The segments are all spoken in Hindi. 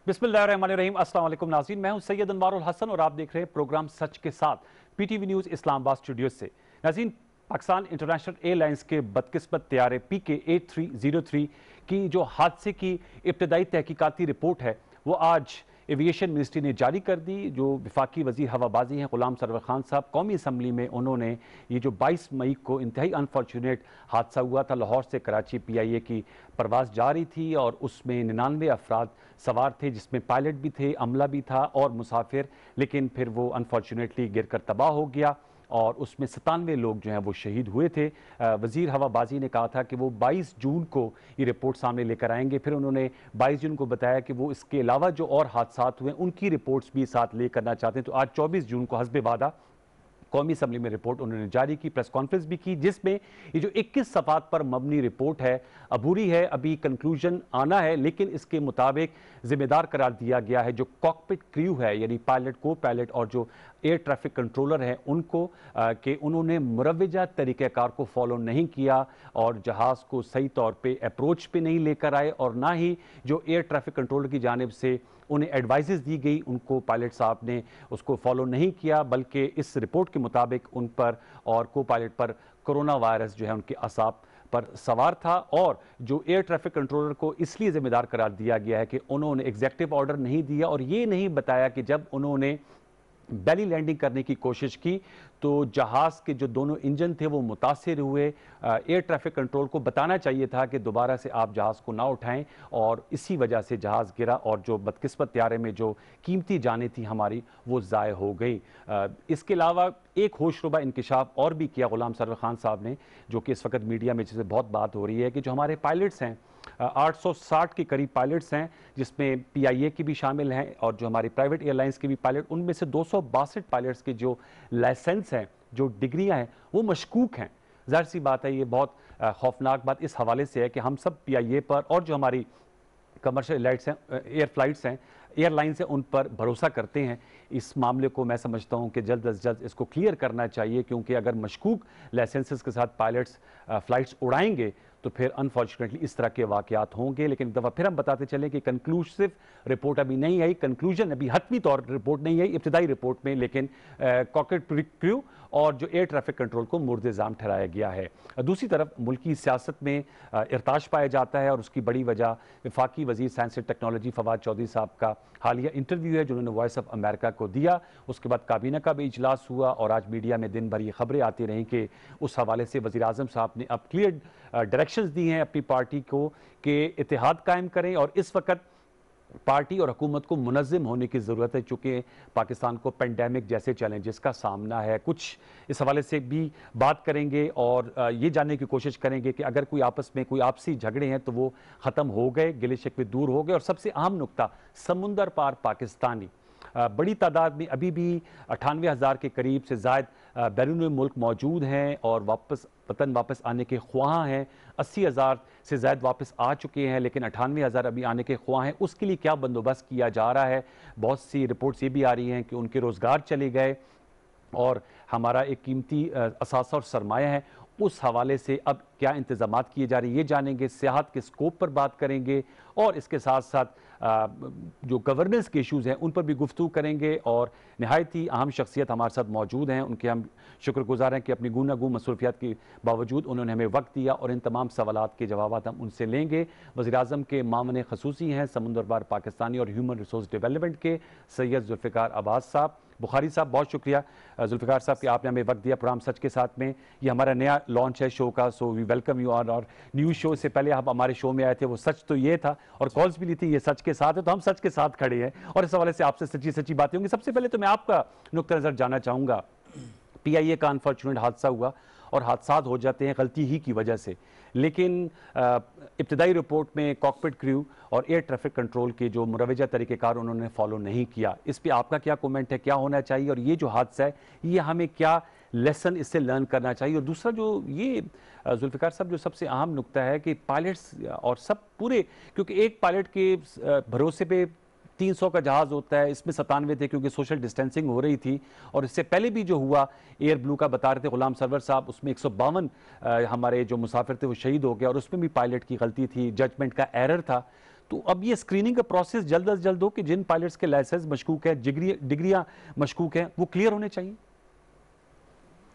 बिस्मिल्लाहिर्रहमानिर्रहीम। अस्सलाम वालेकुम नाज़रीन, मैं हूं सैयद अनवारुल हसन और आप देख रहे हैं प्रोग्राम सच के साथ पीटीवी न्यूज़ इस्लामाबाद स्टूडियो से। नाज़रीन, पाकिस्तान इंटरनेशनल एयरलाइंस के बदकिस्मत तैयारे PK-8303 की जो हादसे की इब्तदाई तहकीकाती रिपोर्ट है वो आज एविएशन मिनिस्ट्री ने जारी कर दी। जो वफाकी वज़ीर हवाबाजी हैं गुलाम सरवर खान साहब, कौमी असम्बली में उन्होंने ये जो 22 मई को इंतहाई अनफॉर्चुनेट हादसा हुआ था, लाहौर से कराची PIA की परवाज़ जा रही थी और उसमें 99 अफराद सवार थे, जिसमें पायलट भी थे, अमला भी था और मुसाफिर, लेकिन फिर वो अनफॉर्चुनेटली गिरकर तबाह हो गया और उसमें 97 लोग जो हैं वो शहीद हुए थे। वज़ीर हवाबाजी ने कहा था कि वो 22 जून को ये रिपोर्ट सामने लेकर आएंगे। फिर उन्होंने 22 जून को बताया कि वो इसके अलावा जो और हादसात हुए उनकी रिपोर्ट्स भी साथ ले करना चाहते हैं। तो आज 24 जून को हस्बे वादा कौमी असम्बली में रिपोर्ट उन्होंने जारी की, प्रेस कॉन्फ्रेंस भी की, जिसमें ये जो 21 सफ़ात पर मबनी रिपोर्ट है अबूरी है, अभी कंक्लूजन आना है, लेकिन इसके मुताबिक जिम्मेदार करार दिया गया है जो कॉकपिट क्रू है, यानी पायलट, को पायलट और जो एयर ट्रैफिक कंट्रोलर हैं उनको, कि उन्होंने मुरवजा तरीक़ाकार को फॉलो नहीं किया और जहाज़ को सही तौर पर अप्रोच पे नहीं लेकर आए, और ना ही जो एयर ट्रैफिक कंट्रोलर की जानिब से उन्हें एडवाइजेस दी गई उनको पायलट साहब ने उसको फॉलो नहीं किया, बल्कि इस रिपोर्ट के मुताबिक उन पर और को पायलट पर कोरोना वायरस जो है उनके असाब पर सवार था। और जो एयर ट्रैफिक कंट्रोलर को इसलिए जिम्मेदार करार दिया गया है कि उन्होंने एग्जीक्यूटिव ऑर्डर नहीं दिया और ये नहीं बताया कि जब उन्होंने बेली लैंडिंग करने की कोशिश की तो जहाज़ के जो दोनों इंजन थे वो मुतासिर हुए। एयर ट्रैफिक कंट्रोल को बताना चाहिए था कि दोबारा से आप जहाज़ को ना उठाएं, और इसी वजह से जहाज़ गिरा और जो बदकिस्मत त्यारे में जो कीमती जानें थी हमारी वो ज़ाय हो गई। इसके अलावा एक होशरुबा इंकिशाफ और भी किया गुलाम सरवर खान साहब ने, जो कि इस वक्त मीडिया में जिससे बहुत बात हो रही है, कि जो हमारे पायलट्स हैं 860 के करीब पायलट्स हैं, जिसमें PIA की भी शामिल हैं और जो हमारी प्राइवेट एयरलाइंस के भी पायलट, उनमें से 262 पायलट्स के जो लाइसेंस हैं, जो डिग्रियां हैं, वो मशकूक हैं। जाहिर सी बात है, ये बहुत खौफनाक बात इस हवाले से है कि हम सब PIA पर और जो हमारी कमर्शियल एयरलाइट्स हैं, एयर फ्लाइट्स हैं, एयरलाइंस हैं, उन पर भरोसा करते हैं। इस मामले को मैं समझता हूं कि जल्द अज जल्द इसको क्लियर करना चाहिए, क्योंकि अगर मशकूक लाइसेंसेस के साथ पायलट्स फ्लाइट्स उड़ाएंगे तो फिर अनफॉर्चुनेटली इस तरह के वाकयात होंगे। लेकिन एक दफ़ा फिर हम बताते चलें कि कंक्लूसिव रिपोर्ट अभी नहीं आई, कंक्लूजन अभी हतमी तौर रिपोर्ट नहीं आई इब्तिदाई रिपोर्ट में, लेकिन कॉकपिट क्रू और जो एयर ट्रैफिक कंट्रोल को मुर्द-ए-जाम ठहराया गया है। दूसरी तरफ मुल्की सियासत में इर्ताश पाया जाता है और उसकी बड़ी वजह वफाकी वज़ीर science and technology Fawad Chaudhry साहब का हालिया इंटरव्यू है जो उन्होंने वॉइस ऑफ अमेरिका को दिया। उसके बाद काबीना का भी इजलास हुआ और आज मीडिया में दिन भर ये खबरें आती रहीं कि उस हवाले से वज़ीर आज़म साहब ने अब क्लियर डायरेक्शंस दी हैं अपनी पार्टी को कि इत्तेहाद कायम करें और इस वक्त पार्टी और हुकूमत को मुनज़्ज़म होने की ज़रूरत है, चूँकि पाकिस्तान को पेंडेमिक जैसे चैलेंजेस का सामना है। कुछ इस हवाले से भी बात करेंगे और ये जानने की कोशिश करेंगे कि अगर कोई आपस में कोई आपसी झगड़े हैं तो वो ख़त्म हो गए, गिले शिकवे दूर हो गए। और सबसे अहम नुकता, समुंदर पार पाकिस्तानी बड़ी तादाद में अभी भी 98,000 के करीब से ज़ायद बैरून मुल्क मौजूद हैं और वतन वापस आने के ख्वाह हैं। 80,000 से ज़ायद वापस आ चुके हैं, लेकिन 98,000 अभी आने के ख्वाह हैं। उसके लिए क्या बंदोबस्त किया जा रहा है? बहुत सी रिपोर्ट्स ये भी आ रही हैं कि उनके रोज़गार चले गए और हमारा एक कीमती असासा और सरमाया है, उस हवाले से अब क्या इंतजामात किए जा रहे हैं ये जानेंगे। सियाहत के स्कोप पर बात करेंगे और इसके साथ साथ जो गवर्नेंस के इशूज़ हैं उन पर भी गुफ्तगू करेंगे। और नहायत ही अहम शख्सियत हमारे साथ मौजूद हैं, उनके हम शुक्रगुजार हैं कि अपनी गूनागू मसरूफियात के बावजूद उन्होंने हमें वक्त दिया और इन तमाम सवालात के जवाब हम उनसे लेंगे। वज़ीर-ए-आज़म के मामले खसूसी हैं समुंदर पार पाकिस्तानी और ह्यूमन रिसोर्स डेवलपमेंट के सैयद जुल्फ़िकार अब्बास साहब। बुखारी साहब, बहुत शुक्रिया जुल्फ़िकार साहब कि आपने हमें वक्त दिया प्रोग्राम सच के साथ में। ये हमारा नया लॉन्च है शो का, so we welcome you on. और न्यूज़ शो से पहले आप हमारे शो में आए थे, वो सच तो ये था और कॉल्स भी ली थी, ये सच के साथ है, तो हम सच के साथ खड़े हैं और इस हवाले से आपसे सच्ची सच्ची बातें होंगी। सबसे पहले तो मैं आपका नुक्ता नज़र जानना चाहूँगा। PIA का अनफॉर्चुनेट हादसा हुआ और हादसात हो जाते हैं गलती ही की वजह से, लेकिन इब्तदाई रिपोर्ट में कॉकपिट क्रू और एयर ट्रैफिक कंट्रोल के जो मुरवजा तरीक़ेकार उन्होंने फॉलो नहीं किया। इस पर आपका क्या कमेंट है, क्या होना चाहिए और ये जो हादसा है ये हमें क्या लेसन इससे लर्न करना चाहिए? और दूसरा जो ये जुल्फ़िकार साहब जो सबसे अहम नुक्ता है कि पायलट्स और सब पूरे, क्योंकि एक पायलट के भरोसे पे 300 का जहाज़ होता है, इसमें 97 थे क्योंकि सोशल डिस्टेंसिंग हो रही थी। और इससे पहले भी जो हुआ एयर ब्लू का बता रहे थे गुलाम सरवर साहब, उसमें 152 हमारे जो मुसाफिर थे वो शहीद हो गए और उसमें भी पायलट की गलती थी, जजमेंट का एरर था। तो अब ये स्क्रीनिंग का प्रोसेस जल्द अज जल्द हो कि जिन पायलट्स के लाइसेंस मशकूक है, डिग्रियां मशकूक हैं, वो क्लियर होने चाहिए।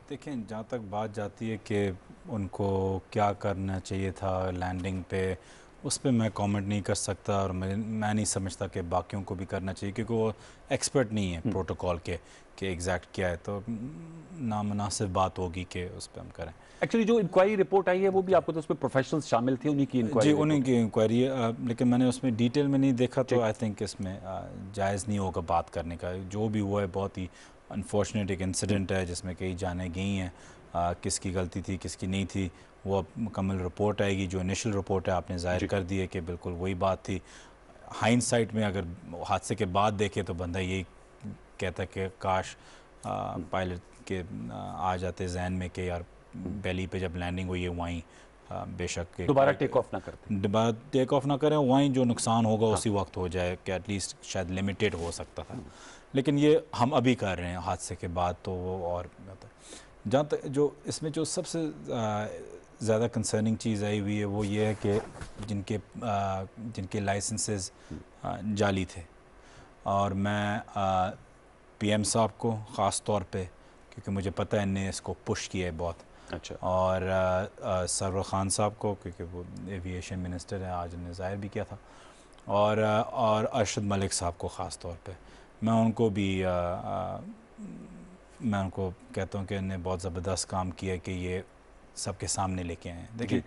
देखें, जहाँ तक बात जाती है कि उनको क्या करना चाहिए था लैंडिंग पे, उस पर मैं कमेंट नहीं कर सकता, और मैं नहीं समझता कि बाकियों को भी करना चाहिए, क्योंकि वो एक्सपर्ट नहीं है प्रोटोकॉल के कि एग्जैक्ट क्या है। तो नामुनासिब बात होगी कि उस पर हम करें। एक्चुअली जो इंक्वायरी रिपोर्ट आई है वो भी आपको तो उसमें प्रोफेशनल्स शामिल थे, उन्हीं की इंक्वायरी। जी, उन्हीं की इंक्वायरी, लेकिन मैंने उसमें डिटेल में नहीं देखा, तो आई थिंक इसमें जायज़ नहीं होगा बात करने का। जो भी हुआ है बहुत ही अनफॉर्चुनेट एक इंसिडेंट है जिसमें कई जानें गई हैं। किसकी गलती थी किसकी नहीं थी वो अब मुकम्मल रिपोर्ट आएगी। जो इनिशियल रिपोर्ट है आपने ज़ाहिर कर दी है कि बिल्कुल वही बात थी। हाइंडसाइट में अगर हादसे के बाद देखे तो बंदा यही कहता कि काश पायलट के आ जाते जहन में कि यार बेली पे जब लैंडिंग हुई है वहीं बेशक दोबारा टेक ऑफ ना करते, दोबारा टेक ऑफ ना करें, वहीं जो नुकसान होगा उसी वक्त हो जाए कि एटलीस्ट शायद लिमिटेड हो सकता था। लेकिन ये हम अभी कर रहे हैं हादसे के बाद, तो वो और जहाँ तक जो इसमें जो सबसे ज़्यादा कंसर्निंग चीज़ आई हुई है वो ये है कि जिनके लाइसेंसेस जाली थे, और मैं पीएम साहब को ख़ास तौर पे, क्योंकि मुझे पता है इनने इसको पुश किया है बहुत। अच्छा। और सरवर ख़ान साहब को, क्योंकि वो एविएशन मिनिस्टर हैं, आज उन्हें ज़ाहिर भी किया था, और अरशद मलिक साहब को ख़ास तौर पे मैं उनको भी मैं उनको कहता हूँ कि इन्हें बहुत ज़बरदस्त काम किया कि ये सबके सामने लेके आए हैं। देखिए,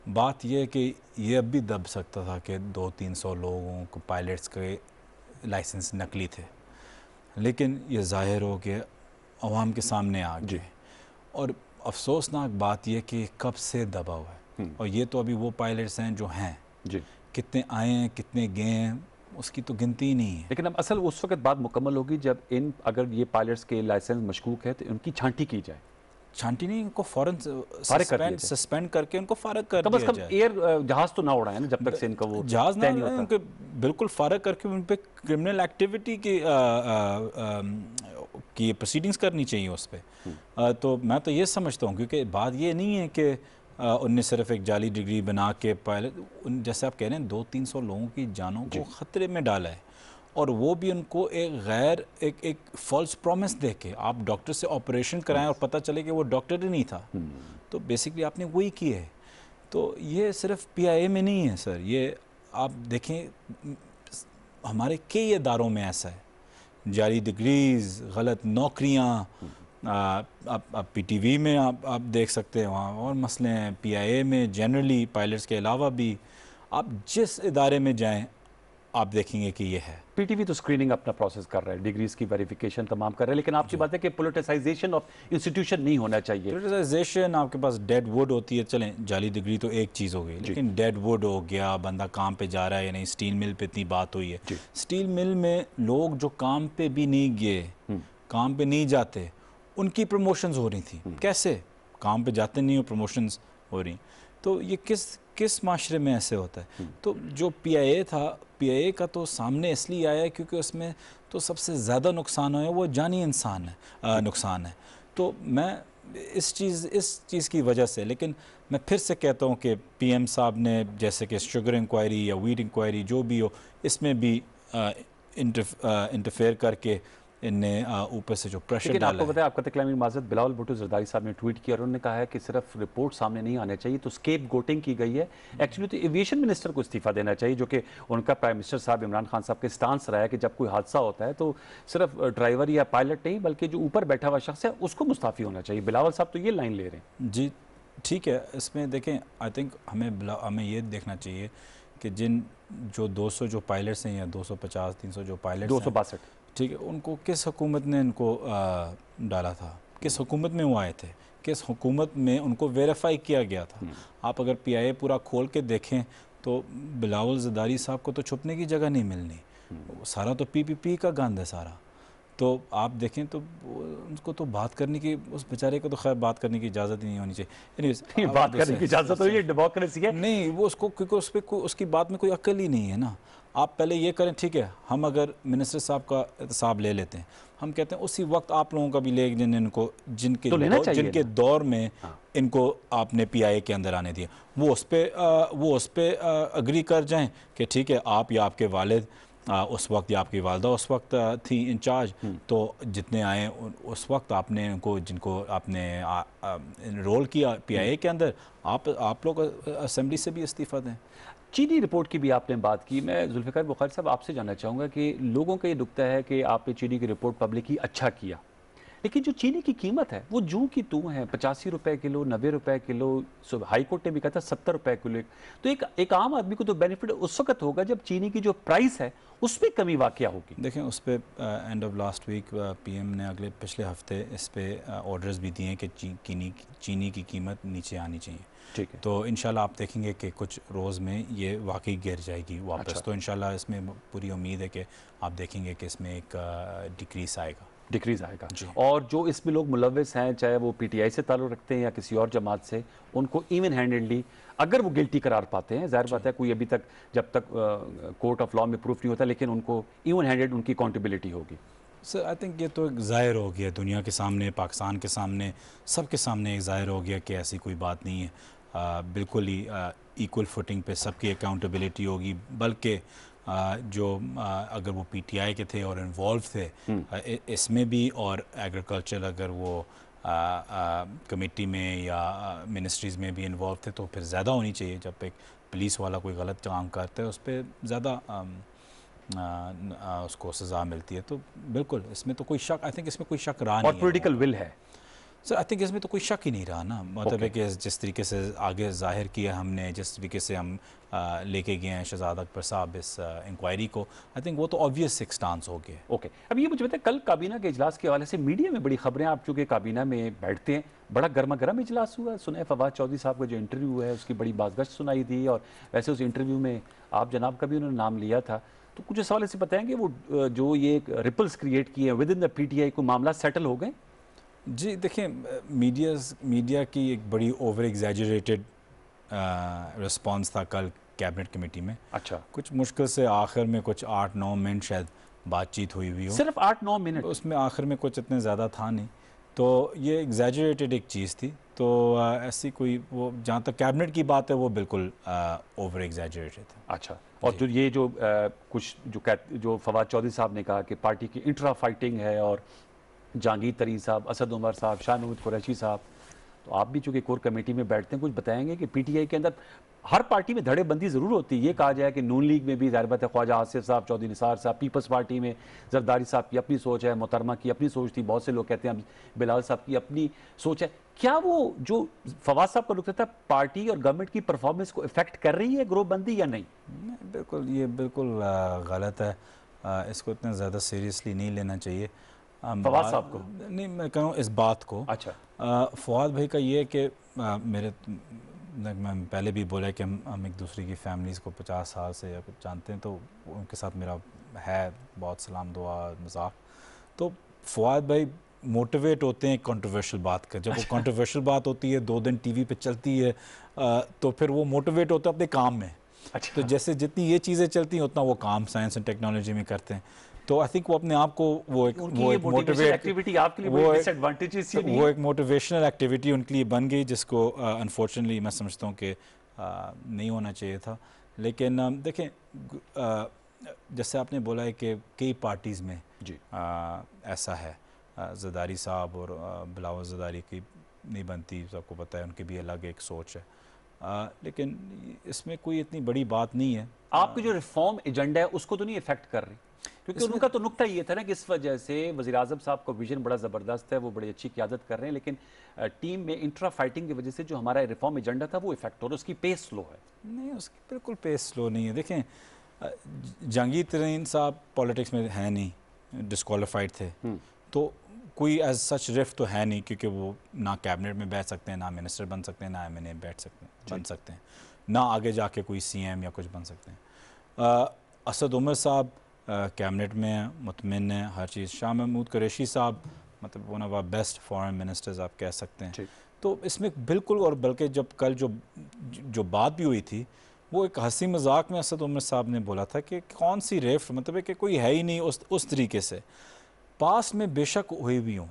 बात यह है कि ये अब भी दब सकता था कि 200-300 लोगों को पायलट्स के लाइसेंस नकली थे, लेकिन ये ज़ाहिर हो कि अवाम के सामने आ गए। और अफसोसनाक बात यह कि कब से दबा हुआ है, और ये तो अभी वो पायलट्स हैं जो हैं जी, कितने आए हैं कितने गए हैं उसकी तो गिनती ही नहीं है। लेकिन अब असल उस वक्त बात मुकम्मल होगी जब अगर ये पायलट्स के लाइसेंस मशकूक है तो उनकी छांटी की जाए। छांटी नहीं, उनको फौरन सस्पेंड करके उनको फारग कर दिया जाए। कम से कम एयर जहाज तो ना उड़ाए ना जब तक से इनका वो जहाज ना उड़ाए, उनको बिल्कुल फारग करके उन पे क्रिमिनल एक्टिविटी की प्रोसीडिंग्स करनी चाहिए उस पर। तो मैं तो ये समझता हूँ, क्योंकि बात ये नहीं है कि उनने सिर्फ एक जाली डिग्री बना के पायलट, जैसे आप कह रहे हैं 200-300 लोगों की जानों को ख़तरे में डाला है, और वो भी उनको एक फॉल्स प्रॉमिस दे के आप डॉक्टर से ऑपरेशन कराएं और पता चले कि वो डॉक्टर ही नहीं था। तो बेसिकली आपने वही किया है। तो ये सिर्फ PIA में नहीं है सर, ये आप देखें हमारे कई इदारों में ऐसा है, जाली डिग्रीज़, गलत नौकरियाँ। आप PTV में आप देख सकते हैं, वहाँ और मसले हैं। PIA में जनरली पायलट्स के अलावा भी आप जिस इदारे में जाएं आप देखेंगे कि ये है। PTV तो स्क्रीनिंग अपना प्रोसेस कर रहा है, डिग्रीज की वेरिफिकेशन तमाम कर रहा है, लेकिन आपकी बात है कि पोलिटिसाइजेशन ऑफ इंस्टीट्यूशन नहीं होना चाहिए। पोलिटिसाइजेशन, आपके पास डेड वुड होती है, चलें जाली डिग्री तो एक चीज़ हो गई, लेकिन डेड वुड हो गया, बंदा काम पे जा रहा है या नहीं। स्टील मिल पे इतनी बात हुई है, स्टील मिल में लोग जो काम पे भी नहीं गए, काम पे नहीं जाते, उनकी प्रमोशंस हो रही थी। कैसे? काम पे जाते नहीं हो, प्रमोशंस हो रही। तो ये किस माशरे में ऐसे होता है? तो जो PIA था, PIA का तो सामने इसलिए आया है क्योंकि उसमें तो सबसे ज़्यादा नुकसान हुआ है वो जानी नुकसान है। तो मैं इस चीज़ की वजह से, लेकिन मैं फिर से कहता हूँ कि PM साहब ने, जैसे कि शुगर इंक्वायरी या वीट इंक्वायरी जो भी हो, इसमें भी इंटरफेयर करके इनने ऊपर से जो प्रेशर डाला है। आपको पता है, आपका तकलामी माज़रत बिलावल भुट्टो ज़रदारी साहब ने ट्वीट किया और उन्होंने कहा है कि सिर्फ रिपोर्ट सामने नहीं आना चाहिए, तो स्केप गोटिंग की गई है। एक्चुअली तो एविएशन मिनिस्टर को इस्तीफा देना चाहिए, जो कि उनका प्राइम मिनिस्टर साहब इमरान खान साहब के स्टांस रहा है कि जब कोई हादसा होता है तो सिर्फ ड्राइवर या पायलट नहीं बल्कि जो ऊपर बैठा हुआ शख्स है उसको मुस्ताफ़ी होना चाहिए। बिलावल साहब तो ये लाइन ले रहे हैं। जी ठीक है, इसमें देखें, आई थिंक हमें ये देखना चाहिए कि जो 200 जो पायलट्स हैं या 250-300 जो पायलट्स, 262, ठीक है, उनको किस हुकूमत ने इनको डाला था, किस हुकूमत में वो आए थे, किस हुकूमत में उनको वेरीफाई किया गया था। आप अगर PIA पूरा खोल के देखें तो बिलावल ज़रदारी साहब को तो छुपने की जगह नहीं मिलनी, सारा तो PPP का गंद है सारा। तो आप देखें तो उनको तो बात करने की, उस बेचारे को तो खैर बात करने की इजाज़त ही नहीं होनी चाहिए। बात करने की इजाज़त तो ये डेमोक्रेसी है नहीं, वो उसको, क्योंकि उस पर उसकी बात में कोई अक्ल ही नहीं है ना। आप पहले ये करें, ठीक है, हम अगर मिनिस्टर साहब का एहतसाब ले लेते हैं, हम कहते हैं उसी वक्त आप लोगों का भी ले, जिनके दौर में इनको आपने पीआईए के अंदर आने दिया, वो उस पे अग्री कर जाएं कि ठीक है आप या आपके वालिद उस वक्त या आपकी वालदा उस वक्त थी इंचार्ज, तो जितने आए उस वक्त आपने उनको जिनको आपने रोल किया पीआईए के अंदर, आप लोग असेंबली से भी इस्तीफ़ा दें। चीनी रिपोर्ट की भी आपने बात की। मैं जुल्फ़िकार बुखारी साहब आपसे जानना चाहूँगा कि लोगों का ये नुक्ता है कि आपने चीनी की रिपोर्ट पब्लिक की, अच्छा किया, लेकिन जो चीनी की कीमत है वो जूं की तूं है, 85 रुपए किलो, 90 रुपए किलो, हाई कोर्ट ने भी कहा था 70 रुपए किलो। तो एक आम आदमी को तो बेनिफिट उस वक्त होगा जब चीनी की जो प्राइस है उसमें कमी वाकया होगी। देखें उस पर end of last week PM ने पिछले हफ्ते इस पे ऑर्डर्स भी दिए कि चीनी की कीमत नीचे आनी चाहिए। ठीक है, तो इंशाल्लाह आप देखेंगे कि कुछ रोज़ में ये वाकई गिर जाएगी वापस। अच्छा। तो इंशाल्लाह इसमें पूरी उम्मीद है कि आप देखेंगे कि इसमें एक डिक्रीज आएगा, डिक्रीज आएगा। जी। और जो इसमें लोग मुलविस हैं, चाहे वो पीटीआई से ताल्लुक़ रखते हैं या किसी और जमात से, उनको इवन हैंडेडली अगर वो गिल्टी करार पाते हैं, जाहिर बात है कोई अभी तक जब तक कोर्ट ऑफ लॉ में प्रूफ नहीं होता, लेकिन उनको इवन हैंडेड उनकी अकाउंटेबिलिटी होगी। सर आई थिंक ये तो एक ज़ाहिर हो गया दुनिया के सामने, पाकिस्तान के सामने, सबके सामने एक ज़ाहिर हो गया कि ऐसी कोई बात नहीं है। बिल्कुल ही इक्वल फुटिंग पे सबकी अकाउंटेबिलिटी होगी। बल्कि अगर वो पीटीआई के थे और इन्वॉल्व थे इसमें भी, और एग्रीकल्चर अगर वो कमेटी में या मिनिस्ट्रीज़ में भी इन्वॉल्व थे, तो फिर ज़्यादा होनी चाहिए। जब एक पुलिस वाला कोई गलत काम करता है उस पर ज़्यादा उसको सज़ा मिलती है। तो बिल्कुल इसमें तो कोई शक, आई थिंक इसमें कोई शक रहा नहीं और पॉलिटिकल विल है सर। आई थिंक इसमें तो कोई शक ही नहीं रहा ना। मतलब है कि जिस तरीके से आगे जाहिर किया हमने, जिस तरीके से हम लेके गए हैं शहजाद अकबर साहब इस इंक्वायरी को, आई थिंक वो तो ऑब्वियस एक स्टांस हो गया। ओके, अब ये मुझे बताएं, कल काबीना के इजलास के हवाले से मीडिया में बड़ी खबरें, आप चूँकि काबीना में बैठते हैं, बड़ा गर्मा गर्म इजलास हुआ। सुना है फवाद चौधरी साहब का जो इंटरव्यू है उसकी बड़ी बाज़गश्त सुनाई थी, और वैसे उस इंटरव्यू में आप जनाब का भी उन्होंने नाम लिया था। तो कुछ इस हवाले से बताएंगे वो जो ये रिपल्स क्रिएट किए विद इन द पीटीआई, को मामला सेटल हो गए? जी देखें, मीडिया की एक बड़ी ओवर एग्जैजरेटेड रिस्पॉन्स था कल कैबिनेट कमेटी में। अच्छा, कुछ मुश्किल से आखिर में कुछ 8-9 मिनट शायद बातचीत हुई हो, सिर्फ 8-9 मिनट, उसमें आखिर में कुछ इतने ज़्यादा था नहीं। तो ये एग्जैजरेटेड एक चीज़ थी। तो ऐसी कोई, वो जहाँ तक कैबिनेट की बात है वो बिल्कुल ओवर एग्जैजरेटेड था। अच्छा, और जो ये जो कुछ जो फवाद चौधरी साहब ने कहा कि पार्टी की इंट्रा फाइटिंग है, और जहांगीर तरीन साहब, असद उमर साहब, शाह महमूद कुरैशी साहब, तो आप भी चूंकि कोर कमेटी में बैठते हैं, कुछ बताएंगे कि पीटीआई के अंदर हर पार्टी में धड़ेबंदी ज़रूर होती है। ये कहा जाए कि नून लीग में भी ज़ाहिर बात है ख्वाजा आसिफ साहब, चौधरी निसार साहब, पीपल्स पार्टी में जरदारी साहब की अपनी सोच है, मोहतरमा की अपनी सोच थी, बहुत से लोग कहते हैं बिलाल साहब की अपनी सोच है। क्या वो जो फवाद साहब का नुकता था पार्टी और गवर्नमेंट की परफॉर्मेंस को इफेक्ट कर रही है ग्रोहबंदी या नहीं? बिल्कुल, ये बिल्कुल गलत है। इसको इतना ज़्यादा सीरियसली नहीं लेना चाहिए। फवाद साहब को नहीं, मैं कहूँ इस बात को। अच्छा, फवाद भाई का ये है कि मैं पहले भी बोला कि हम एक दूसरे की फैमिलीज़ को 50 साल से या कुछ जानते हैं, तो उनके साथ मेरा है बहुत सलाम दुआ मजाक। तो फवाद भाई मोटिवेट होते हैं कंट्रोवर्शियल बात कर। जब वो कंट्रोवर्शियल बात होती है 2 दिन टीवी पे चलती है, तो फिर वो मोटिवेट होते हैं अपने काम में। अच्छा, तो जैसे जितनी ये चीज़ें चलती हैं उतना वो काम साइंस एंड टेक्नोलॉजी में करते हैं। तो आई थिंक वो अपने आप को वो एक मोटिवेट एक्टिविटी आपके लिए बड़ी डिसएडवांटेजेस ही नहीं है? वो एक मोटिवेशनल एक्टिविटी उनके लिए बन गई, जिसको अनफॉर्चुनेटली मैं समझता हूँ कि नहीं होना चाहिए था। लेकिन देखें, जैसे आपने बोला है कि कई पार्टीज़ में जी ऐसा है, ज़रदारी साहब और बिलावल ज़रदारी की नहीं बनती, सबको पता है, उनकी भी अलग एक सोच है। लेकिन इसमें कोई इतनी बड़ी बात नहीं है। आपके जो रिफॉर्म एजेंडा है उसको तो नहीं इफेक्ट कर रही? क्योंकि उनका तो नुक्ता ये था ना कि इस वजह से वज़ीर आज़म साहब का विजन बड़ा ज़बरदस्त है, वो बड़ी अच्छी क़यादत कर रहे हैं, लेकिन टीम में इंट्रा फाइटिंग की वजह से जो हमारा रिफॉर्म एजेंडा था वो इफेक्ट हो रहा है, उसकी पेस स्लो है। नहीं, उसकी बिल्कुल पेस स्लो नहीं है। देखें, जहांगीर तरीन साहब पॉलिटिक्स में है नहीं, डिस्क्वालीफाइड थे, तो कोई एज सच रिफ्ट तो है नहीं, क्योंकि वो ना कैबिनेट में बैठ सकते हैं, ना मिनिस्टर बन सकते हैं, ना एमएनए बन सकते हैं, ना आगे जाके कोई सीएम या कुछ बन सकते हैं। असद उमर साहब कैबिनेट में मुतमिन है हर चीज़। शाह महमूद कुरैशी साहब मतलब one of our best foreign ministers आप कह सकते हैं। तो इसमें बिल्कुल, और बल्कि जब कल जो बात भी हुई थी, वो एक हंसी मजाक में असद उमर साहब ने बोला था कि कौन सी रिफ्ट, मतलब है कि कोई है ही नहीं उस तरीके से। पास में बेशक हुई भी हों,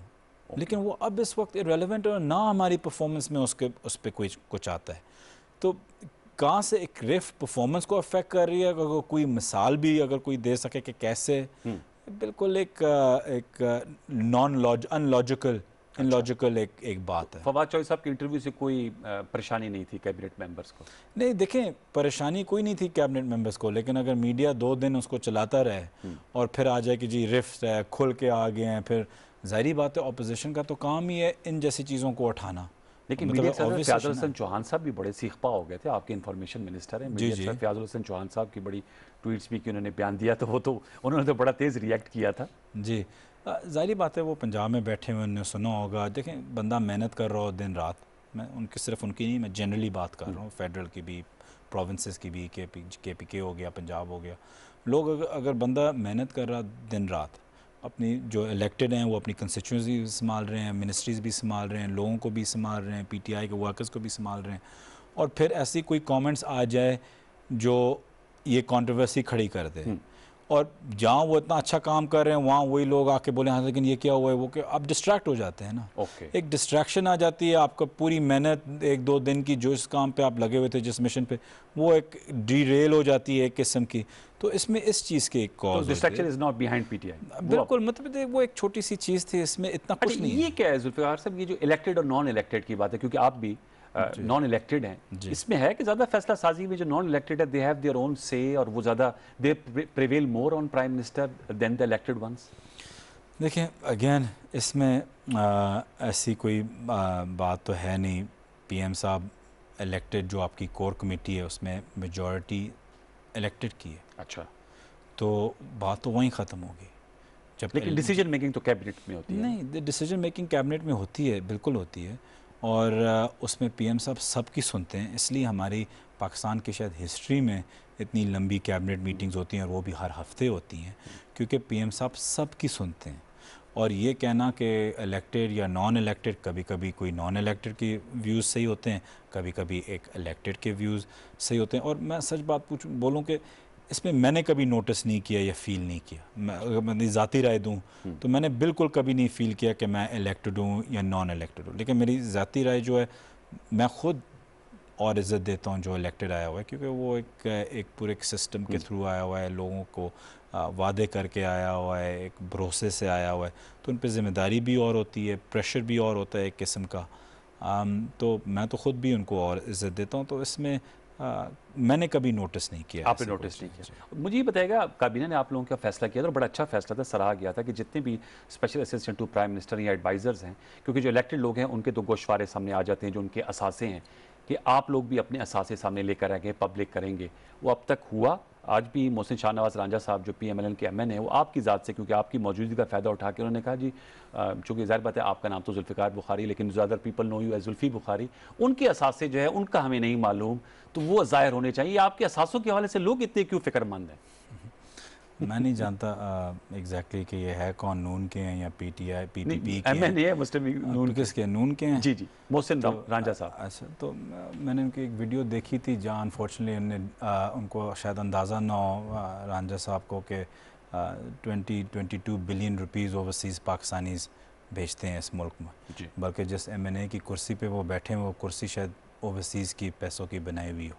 लेकिन वो अब इस वक्त इरेलेवेंट और ना हमारी परफॉर्मेंस में उस पर कोई कुछ आता है। तो कहाँ से एक रिफ परफॉर्मेंस को अफेक्ट कर रही है, अगर कोई मिसाल भी अगर कोई दे सके कि कैसे, बिल्कुल एक अनलॉजिकल इनलॉजिकल एक बात है। फवाद चौधरी साहब के इंटरव्यू से कोई परेशानी नहीं थी कैबिनेट मेंबर्स को? नहीं, देखें, परेशानी कोई नहीं थी कैबिनेट मेंबर्स को, लेकिन अगर मीडिया 2 दिन उसको चलाता रहे और फिर आ जाए कि जी रिफ्ट है, खुल के आ गए हैं, फिर जाहिर बात है ऑपोजिशन का तो काम ही है इन जैसी चीज़ों को उठाना। लेकिन मीडिया सदर फयाजुल हसन चौहान साहब भी बड़े सीखपा हो गए थे, आपके इंफॉर्मेशन मिनिस्टर हैं। मीडिया सदर फयाजुल हसन चौहान साहब की बड़ी ट्वीट्स भी कि उन्होंने बयान दिया, तो वो तो उन्होंने तो बड़ा तेज़ रिएक्ट किया था। जी, ज़ाहिर बात है वो पंजाब में बैठे हुए उन्होंने सुना होगा। देखें, बंदा मेहनत कर रहा हो दिन रात, मैं सिर्फ उनकी नहीं, मैं जनरली बात कर रहा हूँ, फेडरल की भी, प्रोविंसेस की भी, KPK हो गया, पंजाब हो गया। लोग अगर बंदा मेहनत कर रहा दिन रात, अपनी जो इलेक्टेड हैं वो अपनी कंस्टिट्यूंसी संभाल रहे हैं, मिनिस्ट्रीज़ भी संभाल रहे हैं, लोगों को भी संभाल रहे हैं, PTI के वर्कर्स को भी संभाल रहे हैं, और फिर ऐसी कोई कमेंट्स आ जाए जो ये कंट्रोवर्सी खड़ी कर दे, और जहाँ वो इतना अच्छा काम कर रहे हैं वहाँ वही लोग आके बोले हाँ लेकिन ये क्या हुआ है, वो क्या, आप डिस्ट्रैक्ट हो जाते हैं ना। एक डिस्ट्रैक्शन आ जाती है, आपका पूरी मेहनत 1-2 दिन की जो इस काम पे आप लगे हुए थे, जिस मिशन पे, वो एक डीरेल हो जाती है एक किस्म की। तो इसमें इस चीज़ के एक cause, distraction is not behind PTI। बिल्कुल, मतलब वो एक छोटी सी चीज़ थी, इसमें इतना कुछ नहीं है। ये क्या है जुल्फ़िकार साहब, ये जो इलेक्टेड और नॉन इलेक्टेड की बात है, क्योंकि आप भी नॉन इलेक्टेड हैं, इसमें है कि ज़्यादा फैसला साजी में जो नॉन इलेक्टेड है दे हैव देयर ओन से, और वो ज़्यादा they prevail more on prime minister than the elected ones? देखें, अगेन इसमें ऐसी कोई बात तो है नहीं। PM साहब इलेक्टेड, जो आपकी कोर कमेटी है उसमें मेजॉरिटी इलेक्टेड की है। अच्छा, तो बात तो वहीं ख़त्म होगी। जब लेकिन डिसीजन मेकिंग तो कैबिनेट में होती है। नहीं, डिसीजन मेकिंग कैबिनेट में होती है, बिल्कुल होती है, और उसमें PM साहब सबकी सुनते हैं। इसलिए हमारी पाकिस्तान की शायद हिस्ट्री में इतनी लंबी कैबिनेट मीटिंग्स होती हैं, और वो भी हर हफ्ते होती हैं, क्योंकि PM साहब सबकी सुनते हैं। और ये कहना कि इलेक्टेड या नॉन इलेक्टेड, कभी कभी कोई नॉन इलेक्टेड के व्यूज़ सही होते हैं, कभी कभी एक इलेक्टेड के व्यूज़ सही होते हैं। और मैं सच बात बोलूँ कि इसमें मैंने कभी नोटिस नहीं किया या फील नहीं किया, मैं अगर मैं ज़ाती राय दूँ तो मैंने बिल्कुल कभी नहीं फील किया कि मैं इलेक्टेड हूँ या नॉन इलेक्टेड हूँ। लेकिन मेरी ज़ाती राय जो है, मैं ख़ुद और इज़्ज़त देता हूँ जो इलेक्टेड आया हुआ है, क्योंकि वो एक पूरे सिस्टम के थ्रू आया हुआ है, लोगों को वादे करके आया हुआ है, एक भरोसे से आया हुआ है, तो उन पर ज़िम्मेदारी भी और होती है, प्रेशर भी और होता है एक किस्म का। तो मैं तो ख़ुद भी उनको और इज़्ज़त देता हूँ, तो इसमें मैंने कभी नोटिस नहीं किया। आपने नोटिस नहीं किया? मुझे ये बताएगा, काबीना ने आप लोगों का फैसला किया था और बड़ा अच्छा फैसला था, सराहा गया था कि जितने भी special assistant to prime minister या एडवाइज़र्स हैं, क्योंकि जो इलेक्टेड लोग हैं उनके तो गोशवारे सामने आ जाते हैं, जो उनके असासे हैं, कि आप लोग भी अपने असासे सामने लेकर आएंगे, पब्लिक करेंगे। वो अब तक हुआ? आज भी मोहसिन शाहनवाज रांझा साहब जो PMLN के MN है, वो आपकी ज़ात से, क्योंकि आपकी मौजूदगी का फ़ायदा उठा के उन्होंने कहा जी, चूँकि ज़ाहिर बात है आपका नाम तो जुल्फ़िकार बुखारी, लेकिन ज़्यादा people know you as Zulfi Bukhari, उनके असासे जो है उनका हमें नहीं मालूम, तो वो ज़ाहिर होने चाहिए। आपके असासों के हवाले से लोग इतने क्यों फ़िक्रमंद हैं? मैं नहीं जानता एग्जैक्टली कि ये है कौन, नून के हैं या PTI PPP के MN है, मुस्लिम नून किसके, नून के हैं? जी, मोहसिन रांझा साहब। अच्छा, तो मैंने उनकी एक वीडियो देखी थी जहाँ अनफॉर्चुनेटली उनको शायद अंदाज़ा ना हो रांझा साहब को कि 22 बिलियन रुपीज़ ओवरसीज़ पाकिस्तानीज़ भेजते हैं इस मुल्क में, बल्कि जिस MNA की कुर्सी पे वो बैठे हैं वो कुर्सी शायद ओवरसीज़ की पैसों की बनाई हुई हो।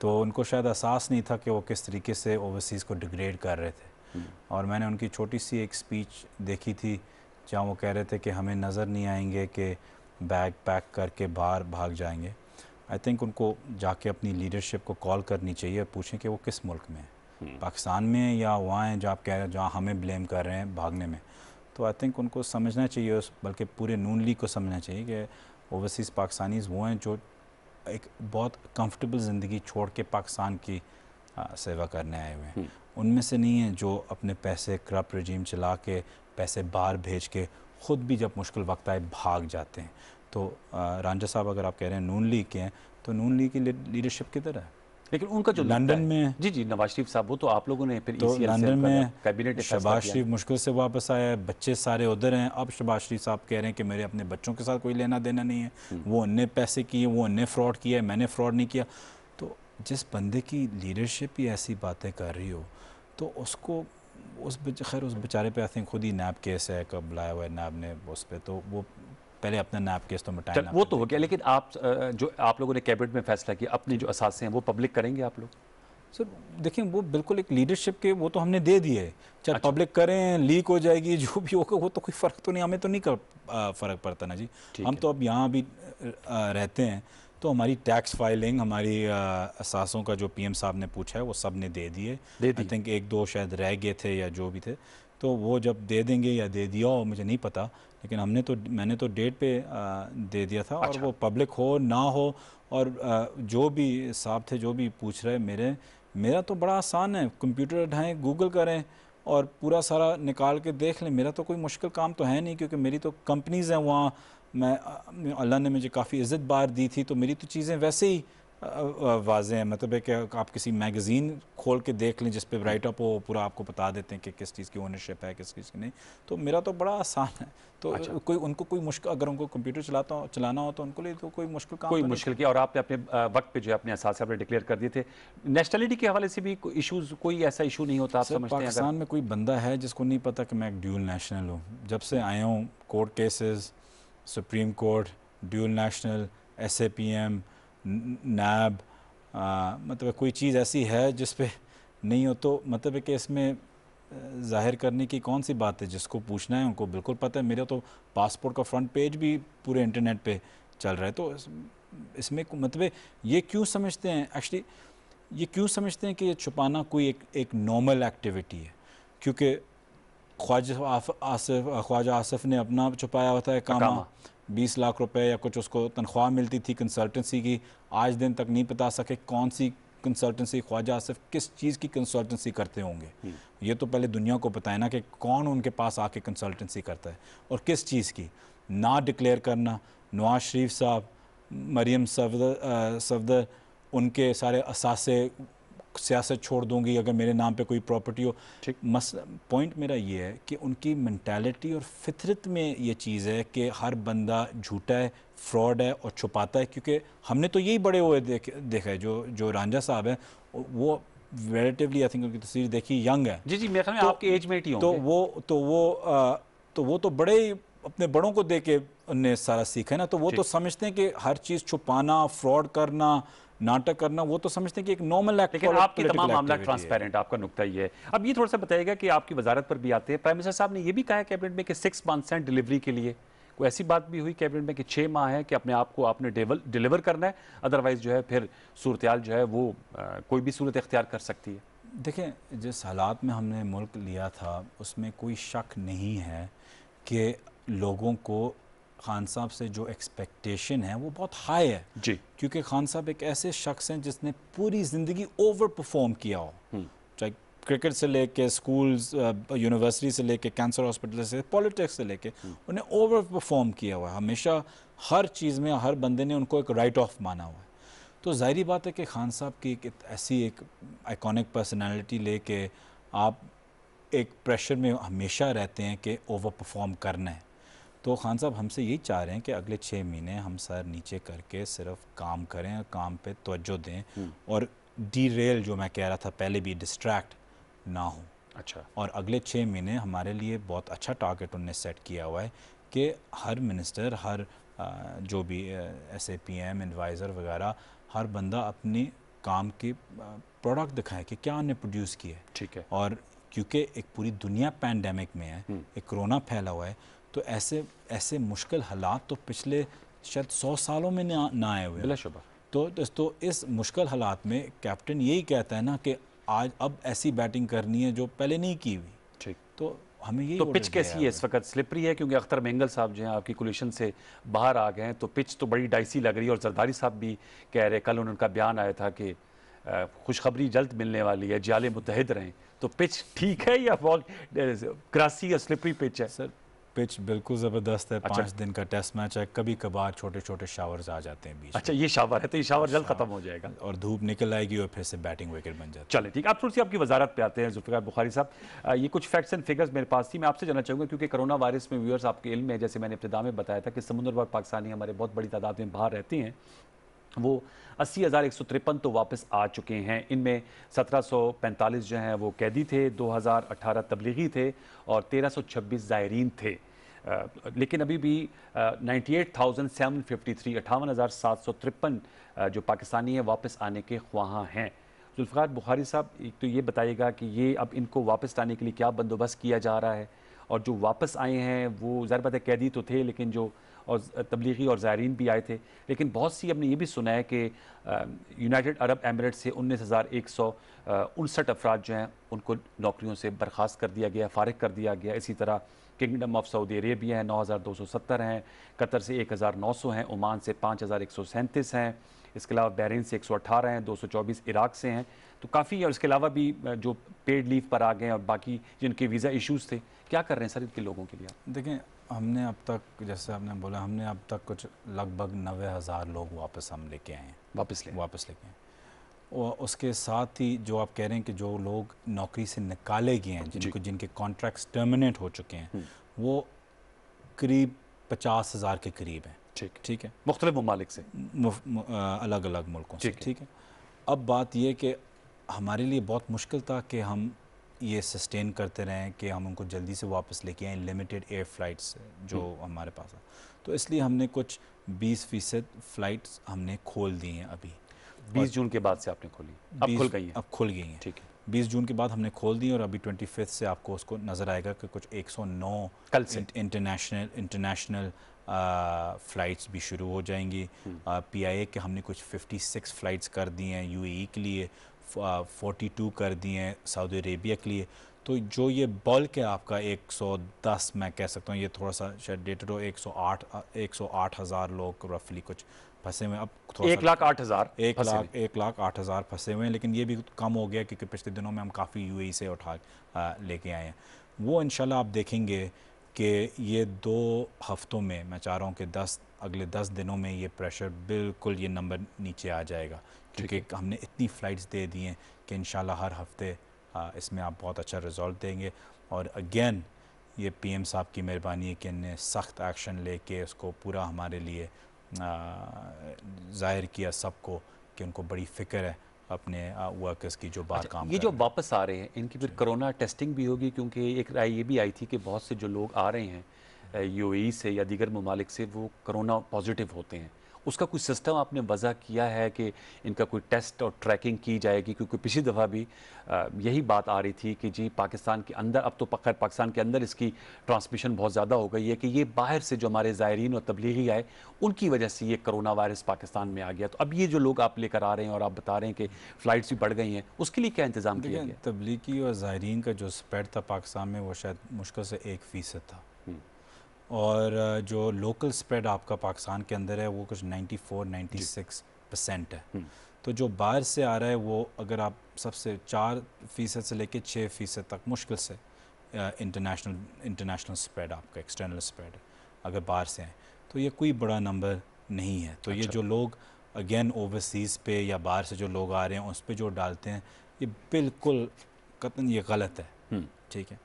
तो उनको शायद एहसास नहीं था कि वो किस तरीके से ओवरसीज़ को डिग्रेड कर रहे थे। और मैंने उनकी छोटी सी एक स्पीच देखी थी जहाँ वो कह रहे थे कि हमें नज़र नहीं आएंगे कि बैग पैक करके बाहर भाग जाएंगे। आई थिंक उनको जाके अपनी लीडरशिप को कॉल करनी चाहिए, पूछें कि वो किस मुल्क में है, पाकिस्तान में या वहाँ हैं जहाँ आप कह रहे हैं जहाँ हमें ब्लेम कर रहे हैं भागने में। तो आई थिंक उनको समझना चाहिए, बल्कि पूरे नून लीग को समझना चाहिए कि ओवरसीज़ पाकिस्तानीज़ वो हैं जो एक बहुत कंफर्टेबल ज़िंदगी छोड़ के पाकिस्तान की सेवा करने आए हुए हैं। उनमें से नहीं है जो अपने पैसे करप्ट रजीम चला के पैसे बाहर भेज के ख़ुद भी जब मुश्किल वक्त आए भाग जाते हैं। तो रांझा साहब अगर आप कह रहे हैं नून लीग के हैं, तो नून लीग की लीडरशिप किधर है? लेकिन उनका जो लंदन में, जी नवाज शरीफ साहब, वो तो आप लोगों ने फिर तो लंदन में कैबिनेट शहबाज शरीफ मुश्किल से वापस आया है, बच्चे सारे उधर हैं। अब शहबाज शरीफ साहब कह रहे हैं कि मेरे अपने बच्चों के साथ कोई लेना देना नहीं है, वो उनने पैसे किए, वो उनने फ्रॉड किया है, मैंने फ्रॉड नहीं किया। तो जिस बंदे की लीडरशिप ही ऐसी बातें कर रही हो, तो उसको खैर उस बेचारे पे आई थिंक खुद ही नैब केस है, कब लाया हुआ है नैब ने उस पर, तो वो पहले अपना नैब केस तो मिटाए। वो तो हो गया, लेकिन आप जो आप लोगों ने कैबिनेट में फैसला किया, अपने जो असासे हैं वो पब्लिक करेंगे आप लोग? सर देखिए वो बिल्कुल एक लीडरशिप के वो तो हमने दे दिए, चाहे अच्छा। पब्लिक करें, लीक हो जाएगी, जो भी होगा वो तो कोई फ़र्क तो नहीं, हमें तो नहीं फ़र्क पड़ता ना जी। हम तो अब यहाँ भी रहते हैं, तो हमारी टैक्स फाइलिंग, हमारी असासों का जो पीएम साहब ने पूछा है वो सब ने दे दिए। आई थिंक एक दो शायद रह गए थे या जो भी थे, तो वो जब दे देंगे या दे दिया हो मुझे नहीं पता, लेकिन मैंने तो डेट पे दे दिया था। और वो पब्लिक हो ना हो, और जो भी साहब थे जो भी पूछ रहे, मेरा तो बड़ा आसान है, कंप्यूटर उठाएं, गूगल करें और पूरा सारा निकाल के देख लें। मेरा तो कोई मुश्किल काम तो है नहीं, क्योंकि मेरी तो कंपनीज़ हैं वहाँ, मैं अल्लाह ने मुझे काफ़ी इज़्ज़त बार दी थी, तो मेरी तो चीज़ें वैसे ही वाज़ेह हैं। मतलब है कि आप किसी मैगज़ीन खोल के देख लें जिस पे राइट अप हो, पूरा आपको बता देते हैं कि किस चीज़ की ओनरशिप है, किस चीज़ की नहीं। तो मेरा तो बड़ा आसान है। तो उनको कोई मुश्किल, अगर उनको कंप्यूटर चलाना हो तो उनको लिए तो कोई मुश्किल काम कोई तो मुश्किल किया। और आपने अपने वक्त पे जो है अपने असासे आपने डिक्लेयर कर दिए थे। नेशनलिटी के हवाले से भी इशूज़, कोई ऐसा इशू नहीं होता आप सर समझते हैं? पाकिस्तान में कोई बंदा है जिसको नहीं पता कि मैं एक ड्यूल नेशनल हूँ? जब से आया हूँ, court cases, supreme court, dual national, SAPM, नैब, मतलब कोई चीज़ ऐसी है जिस पे नहीं हो तो मतलब है कि इसमें जाहिर करने की कौन सी बात है? जिसको पूछना है उनको बिल्कुल पता है। मेरा तो पासपोर्ट का फ्रंट पेज भी पूरे इंटरनेट पे चल रहा है। तो इसमें मतलब ये क्यों समझते हैं, एक्चुअली ये क्यों समझते हैं कि ये छुपाना कोई एक नॉर्मल एक्टिविटी है? क्योंकि ख्वाजा आसिफ ने अपना छुपाया हुआ था एकामा, 20 लाख रुपए या कुछ उसको तनख्वाह मिलती थी कंसल्टेंसी की। आज दिन तक नहीं बता सके कौन सी कंसल्टेंसी, ख्वाजा आसिफ किस चीज़ की कंसल्टेंसी करते होंगे। ये तो पहले दुनिया को बताए ना कि कौन उनके पास आके कंसल्टेंसी करता है और किस चीज़ की। ना डिक्लेयर करना, नवाज शरीफ साहब, मरियम सफदर, उनके सारे असासे, सियासत छोड़ दूंगी अगर मेरे नाम पे कोई प्रॉपर्टी हो। पॉइंट मेरा ये है कि उनकी मेंटालिटी और फितरत में ये चीज़ है कि हर बंदा झूठा है, फ्रॉड है और छुपाता है। क्योंकि हमने तो यही बड़े हुए देखा है। जो रांझा साहब है वो रिलेटिवली आई थिंक उनकी तस्वीर देखी, यंग है। जी मेरे ख्याल में आपके एज मेट ही होंगे। तो वो तो बड़े ही अपने बड़ों को देख के उनने सारा सीखा है ना। तो वो तो समझते हैं कि हर चीज़ छुपाना, फ्रॉड करना, नाटक करना, वो तो समझते हैं कि एक नॉर्मल एक्ट। लेकिन आपके तमाम मामला ट्रांसपेरेंट, आपका नुक्ता ये है। अब ये थोड़ा सा बताइएगा कि आपकी वजारत पर भी आते हैं, प्राइम मिनिस्टर साहब ने ये भी कहा है कैबिनेट में कि 6 मंथ्स हैं डिलीवरी के लिए। कोई ऐसी बात भी हुई कैबिनेट में कि 6 माह है कि अपने आप को आपने डिलीवर करना है, अदरवाइज जो है फिर सूरत हाल जो है वो कोई भी सूरत इख्तियार कर सकती है? देखें, जिस हालात में हमने मुल्क लिया था उसमें कोई शक नहीं है कि लोगों को खान साहब से जो एक्सपेक्टेशन है वो बहुत हाई है जी। क्योंकि खान साहब एक ऐसे शख्स हैं जिसने पूरी ज़िंदगी ओवर परफॉर्म किया हो, चाहे क्रिकेट से लेके स्कूल्स, यूनिवर्सिटी से लेके कैंसर हॉस्पिटल से, पॉलिटिक्स से लेके, उन्हें ओवर परफॉर्म किया हुआ है हमेशा। हर चीज़ में हर बंदे ने उनको एक राइट ऑफ माना हुआ है। तो ज़ाहिरी बात है कि खान साहब की एक ऐसी एक आइकॉनिक पर्सनैलिटी लेके आप एक प्रेशर में हमेशा रहते हैं कि ओवर परफॉर्म करना है। तो खान साहब हमसे यही चाह रहे हैं कि अगले 6 महीने हम सर नीचे करके सिर्फ काम करें और काम पे तवज्जो दें और डीरेल, जो मैं कह रहा था पहले भी, डिस्ट्रैक्ट ना हो। अच्छा। और अगले 6 महीने हमारे लिए बहुत अच्छा टारगेट उन्होंने सेट किया हुआ है कि हर मिनिस्टर, हर जो भी SAPM एडवाइज़र वगैरह, हर बंदा अपनी काम की प्रोडक्ट दिखाए कि क्या उन्होंने प्रोड्यूस किया है। ठीक है। और क्योंकि एक पूरी दुनिया पैंडेमिक में है, एक कोरोना फैला हुआ है, तो ऐसे मुश्किल हालात तो पिछले शायद 100 सालों में ना आए हुए। बिलाशुबा। तो इस मुश्किल हालात में कैप्टन यही कहता है ना कि आज अब ऐसी बैटिंग करनी है जो पहले नहीं की हुई। ठीक। तो हमें यही। तो पिच कैसी है इस वक्त? स्लिपरी है क्योंकि अख्तर मेंगल साहब जो हैं आपकी कोलिशन से बाहर आ गए हैं, तो पिच तो बड़ी डाइसी लग रही है। और जरदारी साहब भी कह रहे, कल उनका बयान आया था कि खुशखबरी जल्द मिलने वाली है, जाले मुतहद रहें। तो पिच ठीक है या बॉल क्रासी या स्लिपरी पिच है? सर पिच बिल्कुल ज़बरदस्त है। अच्छा। 5 दिन का टेस्ट मैच है, कभी कभार छोटे छोटे शावर्स आ जाते हैं बीच अच्छा, में। ये शावर है, तो ये शावर जल्द खत्म हो जाएगा और धूप निकल आएगी और फिर से बैटिंग विकेट बन जाती है। चले ठीक। आप थोड़ी सी आपकी वजारत पे आते हैं जुल्फ़िकार बुखारी साहब। ये कुछ फैक्ट्स एंड फिगर्स मेरे पास थी, मैं आपसे जानना चाहूँगा क्योंकि कोरोना वायरस में व्यूअर्स आपके इल्म में, जैसे मैंने इब्तिदा में बताया था कि समुद्र भर पाकिस्तानी हमारे बहुत बड़ी तादाद में बाहर रहते हैं। वो 80,153 तो वापस आ चुके हैं। इनमें 1745 जो हैं वो कैदी थे, 2018 तबलीगी थे और 1326 ज़ायरीन थे। लेकिन अभी भी 98,753 58,753 जो पाकिस्तानी हैं वापस आने के ख्वाहां हैं। जुल्फ़िकार बुखारी साहब, एक तो ये बताइएगा कि ये अब इनको वापस लाने के लिए क्या बंदोबस्त किया जा रहा है, और जो वापस आए हैं वो ज़ाहिर बात है कैदी तो थे, लेकिन जो और तबलीगी और ज़ायरीन भी आए थे, लेकिन बहुत सी हमने ये भी सुना है कि यूनाइटेड अरब एमिरेट से 19,159 अफराद जो हैं उनको नौकरियों से बर्खास्त कर दिया गया, फ़ारिग कर दिया गया। इसी तरह किंगडम ऑफ सऊदी अरेबिया हैं 9,270 हैं, कतर से 1,900 हैं, ओमान से 5,137 हैं, इसके अलावा बहरीन से 118 हैं, 224 इराक से हैं, तो काफ़ी। और इसके अलावा भी जो पेड लीव पर आ गए हैं और बाकी जिनके वीज़ा इश्यूज़ थे, क्या कर रहे हैं सर इनके लोगों के लिए? देखें, हमने अब तक, जैसे आपने बोला, हमने अब तक कुछ लगभग 90,000 लोग वापस हम लेके आए हैं, वापस लेके आए। और उसके साथ ही जो आप कह रहे हैं कि जो लोग नौकरी से निकाले गए हैं, जिनके कॉन्ट्रैक्ट्स टर्मिनेट हो चुके हैं, वो करीब 50,000 के करीब हैं। ठीक है, मुख्तलिफ ममालिक से, अलग अलग मुल्कों से। ठीक है, अब बात यह कि हमारे लिए बहुत मुश्किल था कि हम ये सस्टेन करते रहें कि हम उनको जल्दी से वापस लेके आएँ लिमिटेड एयर फ़्लाइट्स जो हमारे पास है। तो इसलिए हमने कुछ 20% फ़्लाइट्स हमने खोल दी हैं अभी। 20 जून के बाद से आपने खोली? अब खुल गई हैं? अब खुल गई हैं। ठीक है, 20 जून के बाद हमने खोल दी और अभी 25 से आपको उसको नज़र आएगा कि कुछ 109 कल से इंटरनेशनल फ़्लाइट्स भी शुरू हो जाएंगी। PIA के हमने कुछ 56 फ़्लाइट्स कर दी हैं UAE के लिए, 42 कर दिए हैं सऊदी अरेबिया के लिए। तो जो ये बल्क है आपका 110, मैं कह सकता हूँ, ये थोड़ा सा शायद डेटेड हो, 108,000 लोग रफली कुछ फंसे हुए हैं। अब थोड़ा 1,08,000 फंसे हुए हैं, लेकिन ये भी कम हो गया क्योंकि पिछले दिनों में हम काफ़ी UAE से उठा लेके आए हैं। वो इंशाल्लाह आप देखेंगे कि ये 2 हफ्तों में, मैं चाह रहा हूँ कि अगले 10 दिनों में ये प्रेशर बिल्कुल, ये नंबर नीचे आ जाएगा, क्योंकि हमने इतनी फ़्लाइट्स दे दी हैं कि इंशाल्लाह हर हफ्ते इसमें आप बहुत अच्छा रिज़ल्ट देंगे। और अगेन ये PM साहब की मेहरबानी है कि इन्हें सख्त एक्शन लेके उसको पूरा हमारे लिए ज़ाहिर किया सबको कि उनको बड़ी फ़िक्र है अपने वर्कर्स की जो बाहर काम कर रहे हैं। ये जो वापस आ रहे हैं इनकी फिर कोरोना टेस्टिंग भी होगी? क्योंकि एक राय ये भी आई थी कि बहुत से जो लोग आ रहे हैं UAE से या दीगर ममालिक से, वो कोरोना पॉजिटिव होते हैं। उसका कोई सिस्टम आपने वज़ा किया है कि इनका कोई टेस्ट और ट्रैकिंग की जाएगी? क्योंकि पिछली दफ़ा भी यही बात आ रही थी कि जी पाकिस्तान के अंदर, अब तो खैर पाकिस्तान के अंदर इसकी ट्रांसमिशन बहुत ज़्यादा हो गई है, कि ये बाहर से जो हमारे ज़ायरीन और तबलीगी आए उनकी वजह से ये कोरोना वायरस पाकिस्तान में आ गया। तो अब ये जो लोग आप लेकर आ रहे हैं और आप बता रहे हैं कि फ़्लाइट्स भी बढ़ गई हैं, उसके लिए क्या इंतज़ाम किया गया? तबलीगी और ज़ायरीन का जो स्प्रेड था पाकिस्तान में, वो शायद मुश्किल से 1% था, और जो लोकल स्प्रेड आपका पाकिस्तान के अंदर है वो कुछ 94-96% है। तो जो बाहर से आ रहा है वो, अगर आप सबसे 4% से लेकर 6% तक मुश्किल से इंटरनेशनल स्प्रेड, आपका एक्सटर्नल स्प्रेड अगर बाहर से आए, तो ये कोई बड़ा नंबर नहीं है। तो ये जो लोग अगेन ओवरसीज़ पे या बाहर से जो लोग आ रहे हैं उस पर जो डालते हैं, ये बिल्कुल कतई ये गलत है। ठीक है,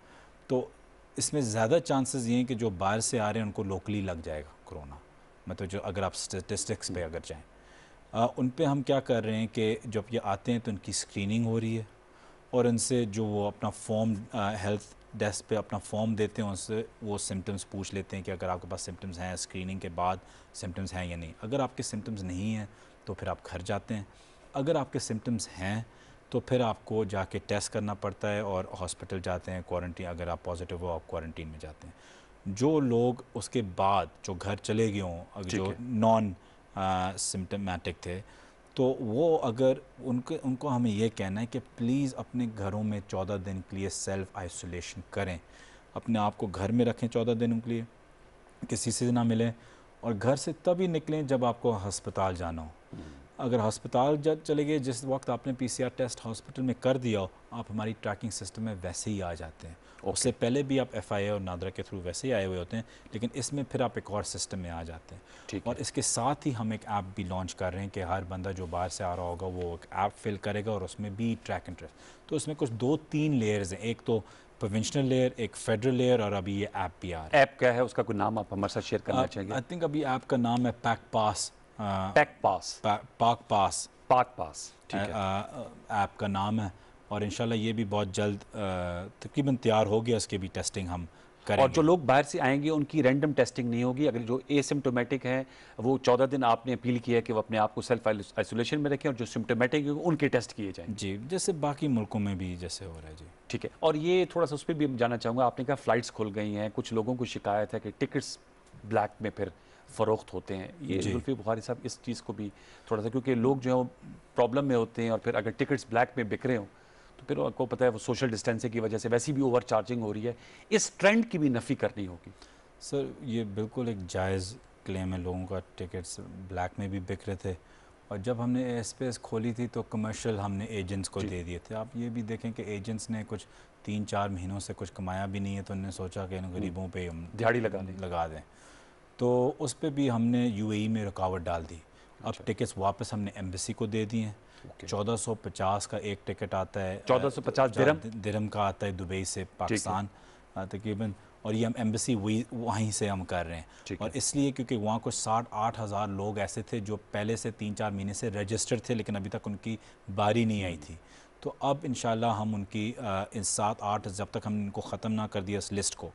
तो इसमें ज़्यादा चांसेस ये हैं कि जो बाहर से आ रहे हैं उनको लोकली लग जाएगा कोरोना। मतलब जो, अगर आप स्टेटिस्टिक्स पे अगर जाएँ, उन पे हम क्या कर रहे हैं कि जब ये आते हैं तो उनकी स्क्रीनिंग हो रही है, और उनसे जो वो अपना फॉर्म हेल्थ डेस्क पे अपना फॉर्म देते हैं, उनसे वो सिम्टम्स पूछ लेते हैं कि अगर आपके पास सिम्टम्स हैं, स्क्रीनिंग के बाद सिम्टम्स हैं या नहीं। अगर आपके सिम्टम्स नहीं हैं तो फिर आप घर जाते हैं, अगर आपके सिम्टम्स हैं तो फिर आपको जाके टेस्ट करना पड़ता है और हॉस्पिटल जाते हैं, क्वारंटीन, अगर आप पॉजिटिव हो आप क्वारंटीन में जाते हैं। जो लोग उसके बाद जो घर चले गए हों, जो नॉन सिम्टमेटिक थे, तो वो अगर उनको हमें ये कहना है कि प्लीज़ अपने घरों में 14 दिन के लिए सेल्फ़ आइसोलेशन करें, अपने आप को घर में रखें 14 दिनों के लिए, किसी से ना मिलें, और घर से तभी निकलें जब आपको अस्पताल जाना हो। अगर अस्पताल जब चले गए, जिस वक्त आपने PCR टेस्ट हॉस्पिटल में कर दिया हो, आप हमारी ट्रैकिंग सिस्टम में वैसे ही आ जाते हैं। उससे पहले भी आप FIA और नादरा के थ्रू वैसे ही आए हुए होते हैं, लेकिन इसमें फिर आप एक और सिस्टम में आ जाते हैं। और इसके साथ ही हम एक ऐप भी लॉन्च कर रहे हैं कि हर बंदा जो बाहर से आ रहा होगा वो एक ऐप फिल करेगा और उसमें भी ट्रैक एंड ट्रेस। तो उसमें कुछ 2-3 लेयर्स हैं, एक तो प्रोविंशनल लेयर, एक फेडरल लेयर, और अभी ये ऐप भी आ रहा है। ऐप क्या है, उसका कोई नाम आप हमारे साथ शेयर करना चाहेंगे? आई थिंक अभी ऐप का नाम है पैक पास पैक पास, पाक पास पाक पास, ठीक है। ऐप का नाम है, और इंशाल्लाह ये भी बहुत जल्द तकरीबन तैयार हो गया, इसके भी टेस्टिंग हम और करेंगे। जो लोग बाहर से आएंगे उनकी रैंडम टेस्टिंग नहीं होगी, अगर जो एसिम्टोमेटिक हैं वो 14 दिन आपने अपील किया है कि वो अपने आप को सेल्फ आइसोलेशन में रखें, और जो सिम्टोमेटिक है उनके टेस्ट किए जाएंगे। जी, जैसे बाकी मुल्कों में भी जैसे हो रहा है। जी ठीक है। और ये थोड़ा सा उस पर भी हम जानना चाहूँगा, आपने कहा फ़्लाइट्स खुल गई हैं, कुछ लोगों को शिकायत है कि टिकट्स ब्लैक में फिर फ़रोख्त होते हैं, ये जी जुल्फ़ी बुखारी साहब इस चीज़ को भी थोड़ा सा, क्योंकि लोग जो है वो प्रॉब्लम में होते हैं, और फिर अगर टिकट्स ब्लैक में बिक रहे हों तो फिर आपको पता है वो सोशल डिस्टेंसिंग की वजह से वैसी भी ओवर चार्जिंग हो रही है, इस ट्रेंड की भी नफ़ी करनी होगी। सर, ये बिल्कुल एक जायज़ क्लेम है, लोगों का टिकट्स ब्लैक में भी बिक रहे थे, और जब हमने एयर स्पेस खोली थी तो कमर्शियल हमने एजेंट्स को दे दिए थे। आप ये भी देखें कि एजेंट्स ने कुछ 3-4 महीनों से कुछ कमाया भी नहीं है, तो उन्होंने सोचा कि इन गरीबों पे हम दिहाड़ी लगा दें, तो उस पर भी हमने यूएई में रुकावट डाल दी। अब टिकट्स वापस हमने एम्बेसी को दे दिए हैं। 1450 का एक टिकट आता है, 1450 दिरहम दिरहम का आता है दुबई से पाकिस्तान तकरीबन, और ये हम एम्बेसी वहीं से हम कर रहे हैं। और इसलिए क्योंकि वहाँ कुछ 60-8 हज़ार लोग ऐसे थे जो पहले से 3-4 महीने से रजिस्टर्ड थे, लेकिन अभी तक उनकी बारी नहीं आई थी। तो अब इंशाल्लाह हम उनकी इन 7-8, जब तक हम इनको ख़त्म ना कर दिया इस लिस्ट को,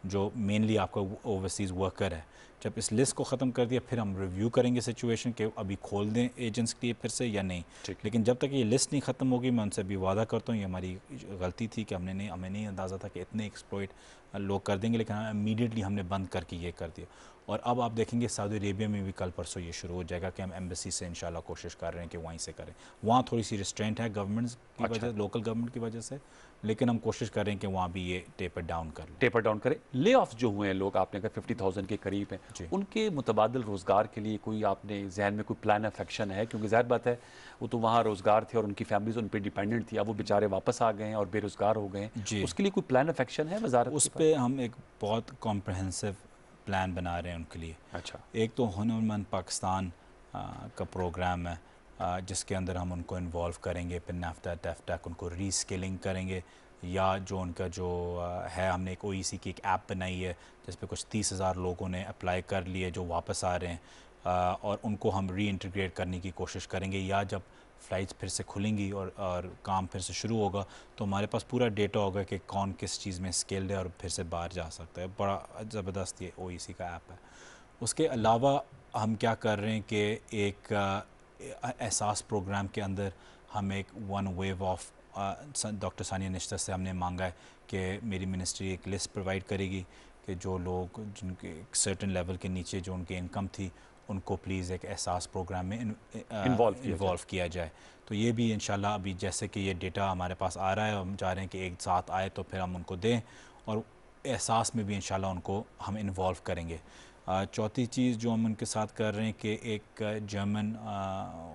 जो मेनली आपका ओवरसीज़ वर्कर है, जब इस लिस्ट को ख़त्म कर दिया फिर हम रिव्यू करेंगे सिचुएशन के अभी खोल दें एजेंट्स के लिए फिर से या नहीं। लेकिन जब तक ये लिस्ट नहीं ख़त्म होगी, मैं उनसे भी वादा करता हूँ, ये हमारी गलती थी कि हमें नहीं अंदाज़ा था कि इतने एक्सप्लॉइट लोग कर देंगे, लेकिन इमीडिएटली हमने बंद करके ये कर दिया। और अब आप देखेंगे सऊदी अरेबिया में भी कल परसों ये शुरू हो जाएगा कि हम एम्बेसी से इंशाल्लाह कोशिश कर रहे हैं कि वहीं से करें। वहाँ थोड़ी सी रिस्ट्रेंट है गवर्नमेंट की वजह, लोकल गवर्नमेंट की वजह से, लेकिन हम कोशिश कर रहे हैं कि वहाँ भी ये टेपर डाउन करें। ले ऑफ जो हुए हैं लोग, आपने कहा 50,000 के करीब हैं, उनके मुतबादिल रोज़गार के लिए कोई आपने जहन में कोई प्लान ऑफ एक्शन है? क्योंकि ज़ाहिर बात है वो तो वहाँ रोज़गार थे और उनकी फैमिलीज उन पर डिपेंडेंट थी, अब वो बेचारे वापस आ गए हैं और बेरोज़गार हो गए हैं, उसके लिए कोई प्लान ऑफ एक्शन है वजारत? उस पर हम एक बहुत कॉम्प्रहेंसिव प्लान बना रहे हैं उनके लिए। अच्छा। एक तो हुनरमंद पाकिस्तान का प्रोग्राम है, जिसके अंदर हम उनको इन्वॉल्व करेंगे, फिर नाफ्ता टेफ्टैक उनको रीस्किलिंग करेंगे, या जो उनका जो है, हमने एक ओईसी की एक ऐप बनाई है जिस पे कुछ 30,000 लोगों ने अप्लाई कर लिए जो वापस आ रहे हैं, और उनको हम री इंटीग्रेट करने की कोशिश करेंगे, या जब फ़्लाइट्स फिर से खुलेंगी और काम फिर से शुरू होगा तो हमारे पास पूरा डेटा होगा कि कौन किस चीज़ में स्किल्ड है और फिर से बाहर जा सकता है। बड़ा ज़बरदस्त ये ओईसी का ऐप है। उसके अलावा हम क्या कर रहे हैं कि एक एहसास प्रोग्राम के अंदर हम एक one wave of doctor Sania निश्चित से हमने मांगा है कि मेरी मिनिस्ट्री एक लिस्ट प्रोवाइड करेगी कि जो लोग जिनके एक सर्टेन लेवल के नीचे जो उनकी इनकम थी उनको प्लीज़ एक एहसास प्रोग्राम में इन्वॉल्व किया जाए। तो ये भी इंशाल्लाह अभी जैसे कि ये डेटा हमारे पास आ रहा है, हम चाह रहे हैं कि एक साथ आए तो फिर हम उनको दें, और एहसास में भी इंशाल्लाह उनको हम इन्वॉल्व करेंगे। चौथी चीज़ जो हम उनके साथ कर रहे हैं कि एक जर्मन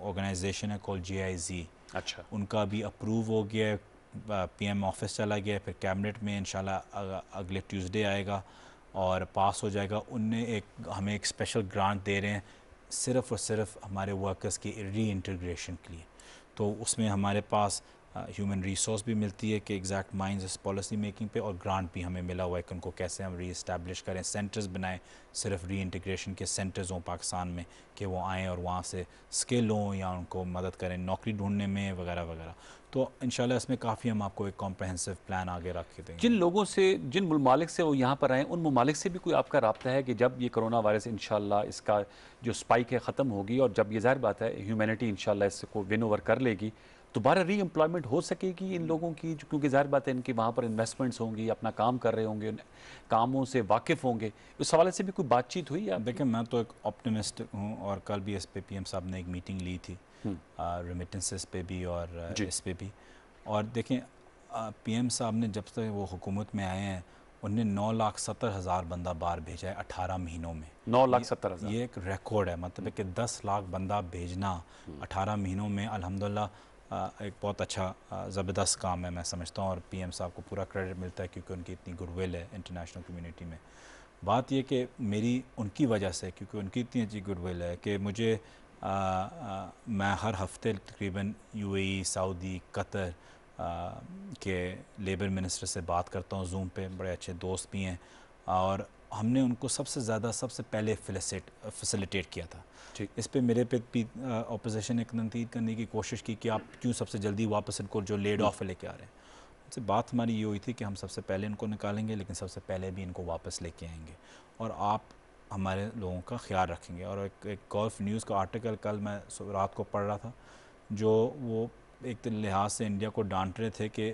ऑर्गेनाइजेशन है कॉल GIZ, अच्छा, उनका भी अप्रूव हो गया है, PM ऑफिस चला गया है, फिर कैबिनेट में इंशाल्लाह अगले ट्यूसडे आएगा और पास हो जाएगा। उनने हमें एक स्पेशल ग्रांट दे रहे हैं सिर्फ़ और सिर्फ हमारे वर्कर्स की री इंटीग्रेशन के लिए। तो उसमें हमारे पास ह्यूमन रिसोर्स भी मिलती है कि एग्जैक्ट माइंड्स इस पॉलिसी मेकिंग पे, और ग्रांट भी हमें मिला हुआ है कि उनको कैसे हम री इस्टेब्लिश करें, सेंटर्स बनाएं, सिर्फ री इंटीग्रेशन के सेंटर्स हों पाकिस्तान में कि वो आएँ और वहाँ से स्किल हों या उनको मदद करें नौकरी ढूंढने में वगैरह वगैरह। तो इंशाल्लाह इसमें काफ़ी हम आपको एक कॉम्प्रहेंसिव प्लान आगे रख के देंगे। जिन लोगों से, जिन ममालिक से वो यहाँ पर आए, उन ममालिक से भी कोई आपका रब्ता है कि जब ये कोरोना वायरस इंशाल्लाह इसका जो स्पाइक है ख़त्म होगी और जब ये ज़ाहिर बात है ह्यूमैनिटी इंशाल्लाह इसको विन ओवर कर लेगी, दोबारा री एम्प्लॉयमेंट हो सकेगी इन लोगों की? क्योंकि ज़ाहिर बात है इनकी वहाँ पर इन्वेस्टमेंट्स होंगी, अपना काम कर रहे होंगे, कामों से वाकिफ़ होंगे, उस हवाले से भी कोई बातचीत हुई? आप देखिए, मैं तो एक ऑप्टिमिस्ट हूँ और कल भी इस पे PM साहब ने एक मीटिंग ली थी रेमिटेंसेस पे भी और इस पे भी। और देखें, PM साहब ने जब से वो हुकूमत में आए हैं उन्हें 9,70,000 बंदा बाहर भेजा है 18 महीनों में। 9,70,000 ये एक रिकॉर्ड है, मतलब है कि 10 लाख बंदा भेजना 18 महीनों में अल्हम्दुलिल्लाह एक बहुत अच्छा ज़बरदस्त काम है मैं समझता हूँ, और PM साहब को पूरा क्रेडिट मिलता है क्योंकि उनकी इतनी गुडविल है इंटरनेशनल कम्युनिटी में। बात ये कि मेरी उनकी वजह से, क्योंकि उनकी इतनी अच्छी गुडविल है कि मुझे मैं हर हफ्ते तकरीबन UAE, सऊदी, कतर के लेबर मिनिस्टर से बात करता हूँ जूम पे, बड़े अच्छे दोस्त भी हैं, और हमने उनको सबसे ज़्यादा सबसे पहले फैसिलिटेट किया था। ठीक। इस पे मेरे पे भी अपोजिशन ने तनकीद करने की कोशिश की कि आप क्यों सबसे जल्दी वापस इनको जो लेड ऑफ लेके आ रहे हैं। उनसे बात हमारी ये हुई थी कि हम सबसे पहले इनको निकालेंगे, लेकिन सबसे पहले भी इनको वापस लेके आएंगे और आप हमारे लोगों का ख्याल रखेंगे। और एक गल्फ न्यूज़ का आर्टिकल कल मैं रात को पढ़ रहा था, जो वो एक लिहाज से इंडिया को डांट रहे थे कि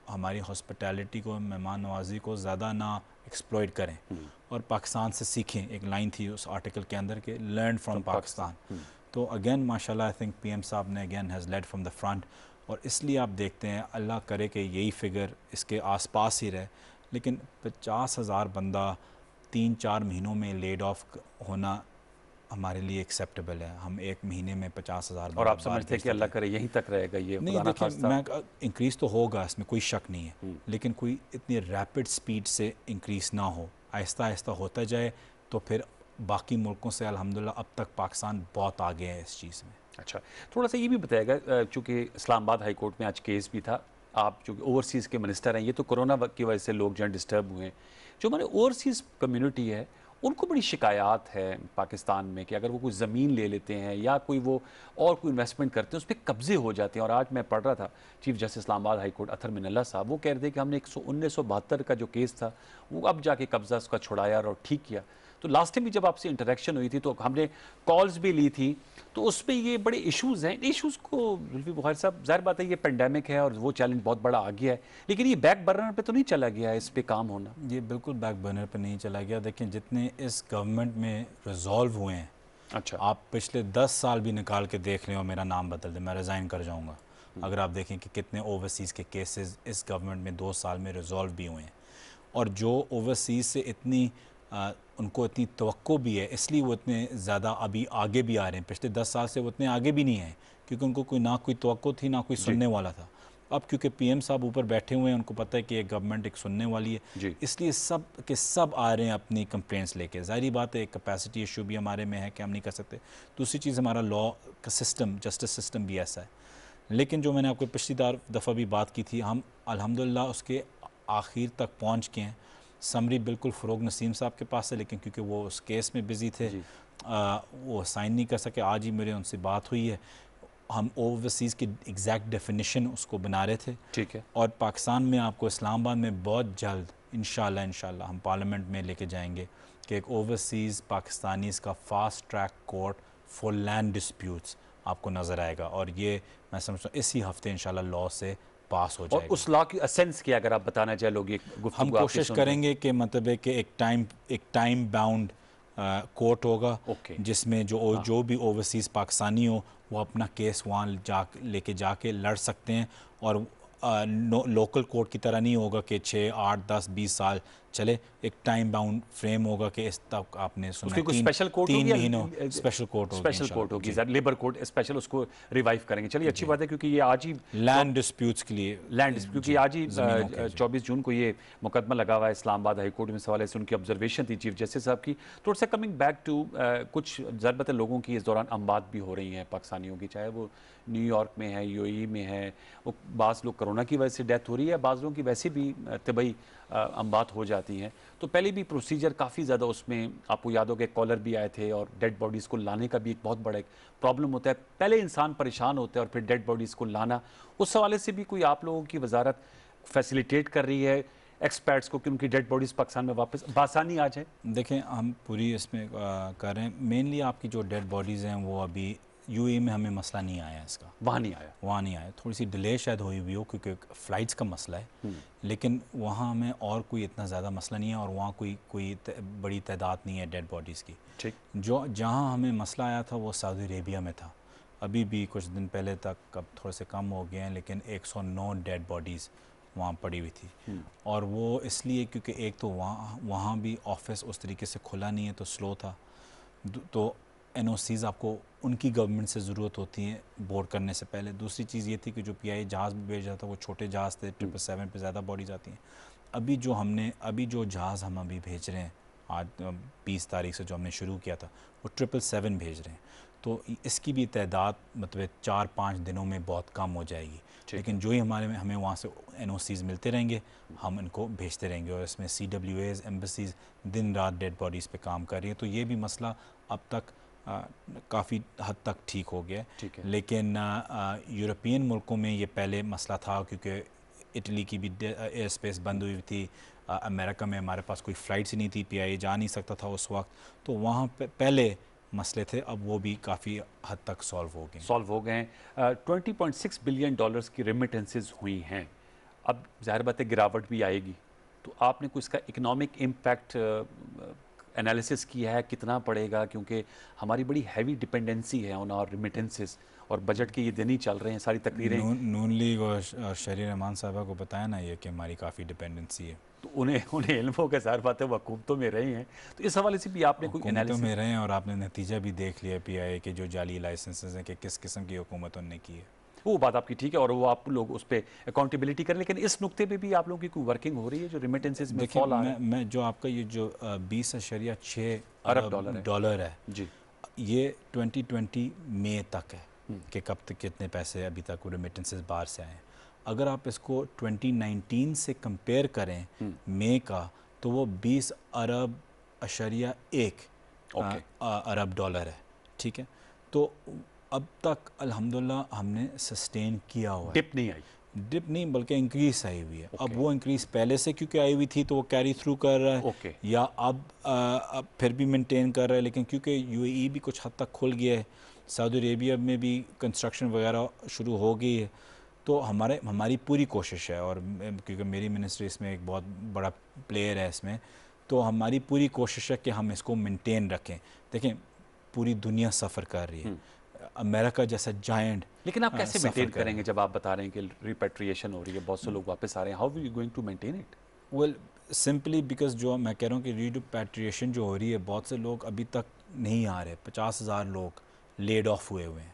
हमारी हॉस्पिटैलिटी को, मेहमान नवाजी को ज़्यादा ना एक्सप्लॉइट करें और पाकिस्तान से सीखें। एक लाइन थी उस आर्टिकल के अंदर के लर्न फ्रॉम पाकिस्तान। तो अगेन माशाल्लाह आई थिंक पीएम साहब ने again has led from the front, और इसलिए आप देखते हैं, अल्लाह करे कि यही फिगर इसके आसपास ही रहे, लेकिन 50,000 बंदा 3-4 महीनों में लेड ऑफ होना हमारे लिए एक्सेप्टेबल है। हम एक महीने में 50,000 और आप समझते हैं कि अल्लाह करे यहीं तक रहेगा ये? नहीं, देखिए मैं इंक्रीज़ तो होगा, इसमें कोई शक नहीं है, लेकिन कोई इतनी रैपिड स्पीड से इंक्रीज़ ना हो, आहिस्ता आहिस्ता होता जाए, तो फिर बाकी मुल्कों से अल्हम्दुलिल्लाह अब तक पाकिस्तान बहुत आगे है इस चीज़ में। अच्छा, थोड़ा सा ये भी बताएगा, चूँकि इस्लामाबाद हाई कोर्ट में आज केस भी था, आप चूँकि ओवरसीज़ के मिनिस्टर हैं, ये तो कोरोना की वजह से लोग जो हैं डिस्टर्ब हुए हैं, जो हमारे ओवरसीज़ कम्युनिटी है उनको बड़ी शिकायत है पाकिस्तान में कि अगर वो कोई ज़मीन ले लेते हैं या कोई वो और कोई इन्वेस्टमेंट करते हैं, उस पर कब्जे हो जाते हैं। और आज मैं पढ़ रहा था chief justice Islamabad high court Athar Minallah साहब, वो कह रहे थे कि हमने 1972 का जो केस था वो अब जाके कब्जा उसका छुड़ाया और ठीक किया। तो लास्ट टाइम भी जब आपसे इंटरेक्शन हुई थी तो हमने कॉल्स भी ली थी, तो उस पर ये बड़े इश्यूज़ हैं। इश्यूज़ को जुल्फी बुखारी साहब, ज़ाहिर बात है ये पेंडेमिक है और वो चैलेंज बहुत बड़ा आ गया है, लेकिन ये बैक बर्नर पे तो नहीं चला गया है इस पे काम होना? ये बिल्कुल बैक बर्नर पे नहीं चला गया। देखें, जितने इस गवर्नमेंट में रिजॉल्व हुए हैं, अच्छा, आप पिछले 10 साल भी निकाल के देख लें और मेरा नाम बदल दें, मैं रिज़ाइन कर जाऊँगा। अगर आप देखें कि कितने ओवरसीज़ के केसेस इस गवर्नमेंट में 2 साल में रिजॉल्व भी हुए हैं, और जो ओवरसीज़ से उनको इतनी तवक्को भी है, इसलिए वो इतने ज़्यादा अभी आगे भी आ रहे हैं। पिछले 10 साल से वो इतने आगे भी नहीं आए, क्योंकि उनको कोई तवक्को थी, ना कोई सुनने वाला था। अब क्योंकि पीएम साहब ऊपर बैठे हुए हैं, उनको पता है कि ये गवर्नमेंट एक सुनने वाली है, इसलिए सब के सब आ रहे हैं अपनी कंप्लेंट्स लेके। ज़ाहिर बात है, एक कैपेसिटी इशू भी हमारे में है कि हम नहीं कर सकते। दूसरी चीज़, हमारा लॉ का सिस्टम, जस्टिस सिस्टम भी ऐसा है। लेकिन जो मैंने आपको पिछली दफ़ा भी बात की थी, हम अल्हम्दुलिल्लाह उसके आखिर तक पहुँच गए हैं। समरी बिल्कुल फ़रोग नसीम साहब के पास है, लेकिन क्योंकि वो उस केस में बिज़ी थे, वो साइन नहीं कर सके। आज ही मेरे उनसे बात हुई है, हम ओवरसीज़ की एग्जैक्ट डेफिनेशन उसको बना रहे थे। ठीक है। और पाकिस्तान में आपको इस्लामाबाद में बहुत जल्द इंशाल्लाह हम पार्लियामेंट में लेके जाएंगे कि एक ओवरसीज़ पाकिस्तानीज़ का fast track court for land disputes आपको नज़र आएगा, और ये मैं समझता हूँ इसी हफ्ते इंशाल्लाह लॉ से पास हो जाएगा। और उस लॉ की एसेंस क्या, अगर आप बताना चाहे लोग, हम कोशिश करेंगे कि मतलब है कि एक टाइम बाउंड कोर्ट होगा, जिसमें जो भी ओवरसीज़ पाकिस्तानी हो वो अपना केस वहाँ लेके जाके लड़ सकते हैं, और लोकल कोर्ट की तरह नहीं होगा कि 6, 8, 10, 20 साल चले। एक टाइम बाउंड फ्रेम होगा कि इस तक आपने सुना उसकी कोई स्पेशल कोर्ट होगी, 3 महीनों स्पेशल कोर्ट होगी, लेबर कोर्ट स्पेशल, उसको रिवाइव करेंगे। चलिए, अच्छी बात है, क्योंकि ये आज ही लैंड डिस्प्यूट्स के लिए क्योंकि आज ही 24 जून को ये मुकदमा लगा हुआ है इस्लामाबाद हाई कोर्ट में। सवाल से उनकी ऑब्जर्वेशन थी चीफ जस्टिस साहब की। थोड़ा सा कमिंग बैक टू कुछ ज़रूरत लोगों की इस दौरान अमवात भी हो रही हैं पाकिस्तानियों की, चाहे वो न्यूयॉर्क में है, यूएई में है। वो बाज़ लोग कोरोना की वजह से डेथ हो रही है, बाज़ लोगों की वैसे भी तबई अमवात हो जाती हैं। तो पहले भी प्रोसीजर काफ़ी ज़्यादा, उसमें आपको याद हो कि कॉलर भी आए थे, और डेड बॉडीज़ को लाने का भी एक बहुत बड़ा एक प्रॉब्लम होता है। पहले इंसान परेशान होता है और फिर डेड बॉडीज़ को लाना, उस हवाले से भी कोई आप लोगों की वजारत फैसिलिटेट कर रही है एक्सपर्ट्स को कि उनकी डेड बॉडीज़ पाकिस्तान में वापस बासानी आ जाए? देखें, हम पूरी इसमें कर रहे हैं। मेनली आपकी जो डेड बॉडीज़ हैं वो अभी यूएई में हमें मसला नहीं आया इसका, वहाँ नहीं आया। थोड़ी सी डिले शायद हुई हुई हो क्योंकि फ़्लाइट्स का मसला है, लेकिन वहाँ हमें और कोई इतना ज़्यादा मसला नहीं है, और वहाँ कोई बड़ी तादाद नहीं है डेड बॉडीज़ की। ठीक। जहाँ हमें मसला आया था वो सऊदी अरेबिया में था, अभी भी कुछ दिन पहले तक, अब थोड़े से कम हो गए हैं, लेकिन 109 डेड बॉडीज़ वहाँ पड़ी हुई थी। और वो इसलिए क्योंकि एक तो वहाँ भी ऑफिस उस तरीके से खुला नहीं है, तो स्लो था। तो एनओसीज़ आपको उनकी गवर्नमेंट से ज़रूरत होती है बोर्ड करने से पहले। दूसरी चीज़ ये थी कि जो पीआई जहाज़ भी भेज रहा था वो छोटे जहाज़ थे, 777 पे ज़्यादा बॉडीज़ आती हैं। अभी जो जहाज़ हम अभी भेज रहे हैं, आज 20 तारीख से जो हमने शुरू किया था, वो 777 भेज रहे हैं। तो इसकी भी तादाद मतलब 4-5 दिनों में बहुत कम हो जाएगी। लेकिन जो ही हमें वहाँ से NOCs मिलते रहेंगे, हम इनको भेजते रहेंगे। और इसमें CWAs, एम्बेसीज दिन रात डेड बॉडीज़ पे काम कर रही है। तो ये भी मसला अब तक काफ़ी हद तक ठीक हो गया है। लेकिन यूरोपियन मुल्कों में ये पहले मसला था, क्योंकि इटली की भी एयर स्पेस बंद हुई थी, अमेरिका में हमारे पास कोई फ़्लाइट्स ही नहीं थी, PIA जा नहीं सकता था उस वक्त, तो वहाँ पे पहले मसले थे। अब वो भी काफ़ी हद तक सॉल्व हो गए हैं। 20.6 बिलियन डॉलर्स की रेमिटेंसेस हुई हैं। अब ज़ाहिर बात है गिरावट भी आएगी, तो आपने कुछ इसका इकोनॉमिक इम्पैक्ट एनालिसिस किया है, कितना पड़ेगा? क्योंकि हमारी बड़ी हैवी डिपेंडेंसी है ऑन आवर रेमिटेंसेस, और बजट के ये दिन ही चल रहे हैं, सारी तकरीरें। नून लीग और शहरी रहमान साहबा को बताया ना ये कि हमारी काफ़ी डिपेंडेंसी है, तो उन्हें इल्म हो के ज़ाहिर बात है वो हुकूमतों में रहे हैं, तो इस हवाले से भी आपने कोई एनालिसिस में रहे हैं। और आपने नतीजा भी देख लिया PIA के जो जाली लाइसेंसेस हैं कि किस किस्म की हुकूमत उनने की है। वो बात आपकी ठीक है, और वो आप लोग उस पर अकाउंटेबिलिटी करें। लेकिन इस नुक्ते पे भी आप लोगों की कोई वर्किंग हो रही है जो रेमिटेंसेस में फॉल आ रहा है? मैं जो आपका ये जो 20.6 अरब डॉलर है जी, ये 2020 मई तक है कि कब तक कितने पैसे अभी तक रेमिटेंसेस बाहर से आए हैं। अगर आप इसको 2019 से कंपेयर करें मई का, तो वो 20.1 अरब डॉलर है। ठीक है, तो अब तक अल्हम्दुलिल्लाह हमने सस्टेन किया हुआ है। डिप नहीं बल्कि इंक्रीज आई हुई है। अब वो इंक्रीज पहले से क्योंकि आई हुई थी तो वो कैरी थ्रू कर रहा है, या अब फिर भी मेंटेन कर रहा है। लेकिन क्योंकि UAE भी कुछ हद तक खुल गया है, सऊदी अरेबिया में भी कंस्ट्रक्शन वगैरह शुरू हो गई है, तो हमारी पूरी कोशिश है, और क्योंकि मेरी मिनिस्ट्री इसमें एक बहुत बड़ा प्लेयर है इसमें, तो हमारी पूरी कोशिश है कि हम इसको मेंटेन रखें। देखें पूरी दुनिया सफ़र कर रही है, अमेरिका जैसा जायंट। लेकिन आप कैसे मेंटेन करेंगे जब आप बता रहे हैं कि रिपेट्रिएशन हो रही है, बहुत से लोग वापस आ रहे हैं? How we going to maintain it? Well simply because जो मैं कह रहा हूँ कि रिपेट्रिएशन जो हो रही है, बहुत से लोग अभी तक नहीं आ रहे। 50,000 लोग लेड ऑफ हुए हैं।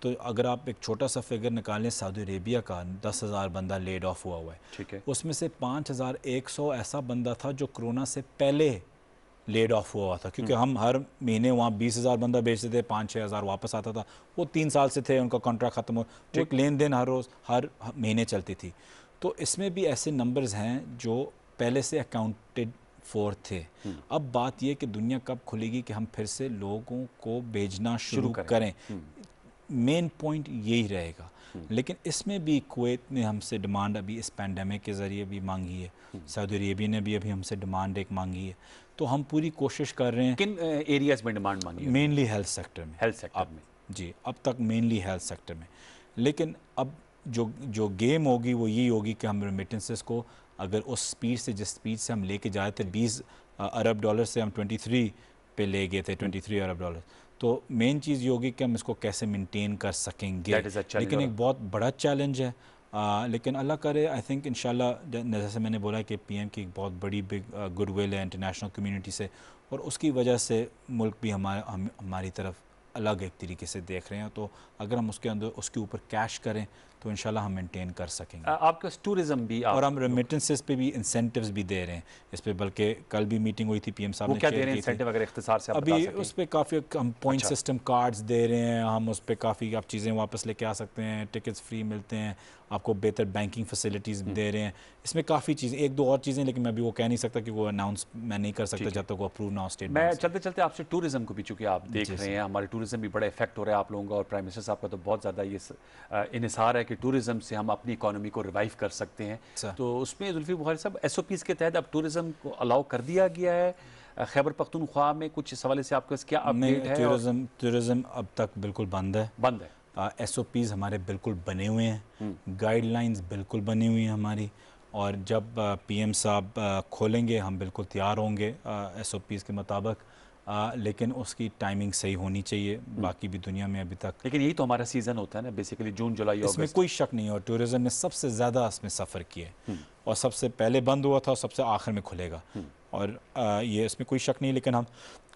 तो अगर आप एक छोटा सा फिगर निकालें, सऊदी अरेबिया का 10,000 बंदा लेड ऑफ हुआ है। ठीक है, उसमें से 5,100 ऐसा बंदा था जो कोरोना से पहले लेड ऑफ हुआ था, क्योंकि हम हर महीने वहाँ 20,000 बंदा बेचते थे, 5-6 हज़ार वापस आता था। वो 3 साल से थे, उनका कॉन्ट्रैक्ट ख़त्म हो, वो एक लेन देन हर रोज़ हर महीने चलती थी। तो इसमें भी ऐसे नंबर्स हैं जो पहले से अकाउंटेड फॉर थे। अब बात यह कि दुनिया कब खुलेगी कि हम फिर से लोगों को भेजना शुरू करें। मेन पॉइंट यही रहेगा। लेकिन इसमें भी कुवैत ने हमसे डिमांड अभी इस पैंडेमिक के ज़रिए भी मांगी है, सऊदी अरेबिया ने भी अभी हमसे डिमांड एक मांगी है। तो हम पूरी कोशिश कर रहे हैं। किन एरियाज़ में डिमांड मांगी है? मेनली हेल्थ सेक्टर में। जी, अब तक मेनली हेल्थ सेक्टर में। लेकिन अब जो गेम होगी वो यही होगी कि हम रेमिटेंसेस को अगर उस स्पीड से, जिस स्पीड से हम लेके जाए थे, 20 अरब डॉलर से हम 23 पे ले गए थे, 23 अरब डॉलर। तो मेन चीज़ ये होगी कि हम इसको कैसे मेंटेन कर सकेंगे। लेकिन एक बहुत बड़ा चैलेंज है। लेकिन अल्लाह करे, आई थिंक इंशाल्लाह, जैसे मैंने बोला कि PM की एक बहुत बड़ी बिग गुडविल है इंटरनेशनल कम्युनिटी से, और उसकी वजह से मुल्क भी हमारी तरफ अलग एक तरीके से देख रहे हैं। तो अगर हम उसके ऊपर कैश करें तो इंशाल्लाह हम मेंटेन कर सकेंगे। आपका टूरिज्म भी और हम रेमिटेंसेस पे भी इंसेंटिव्स भी दे रहे हैं इस पे। बल्कि कल भी मीटिंग हुई थी, PM साहब ने क्या दे रहे हैं इंसेंटिव, अगर इख्तिसार से आप अभी उस पर काफ़ी हम पॉइंट सिस्टम कार्ड्स दे रहे हैं। हम उस पर काफ़ी आप चीज़ें वापस लेके आ सकते हैं, टिकट्स फ्री मिलते हैं आपको, बेहतर बैंकिंग फैसिलिटीज़ दे रहे हैं। इसमें काफ़ी चीज़ें, एक दो और चीज़ें, लेकिन मैं अभी वो कह नहीं सकता कि वो अनाउंस मैं नहीं कर सकता जब तक वो अप्रूव ना हो स्टेट। मैं चलते चलते आपसे टूरिज्म को भी, चूँकि आप देख रहे हैं हमारे टूरिज्म भी बड़ा इफेक्ट हो रहा है आप लोगों का, और प्राइम मिनिस्टर साहब का तो बहुत ज़्यादा ये इन्हिसार है कि टूरिज्म से हम अपनी इकॉनमी को रिवाइव कर सकते हैं। तो उसमें जुल्फी बुखारी साहब, SOPs के तहत अब टूरिज्म को अलाउ कर दिया गया है। खैबर पख्तूनख्वा में कुछ इस हवाले से आपके पास क्या अपडेट है? टूरिज्म अब तक बिल्कुल बंद है। SOPs हमारे बिल्कुल बने हुए हैं, गाइडलाइंस बिल्कुल बनी हुई हैं हमारी, और जब PM साहब खोलेंगे हम बिल्कुल तैयार होंगे SOPs के मुताबिक। लेकिन उसकी टाइमिंग सही होनी चाहिए। बाकी भी दुनिया में अभी तक, लेकिन यही तो हमारा सीज़न होता है ना बेसिकली, जून जुलाई अगस्त। इसमें कोई शक नहीं है, और टूरिज्म ने सबसे ज़्यादा इसमें सफ़र किया है, और सबसे पहले बंद हुआ था और सबसे आखिर में खुलेगा, और ये इसमें कोई शक नहीं। लेकिन हम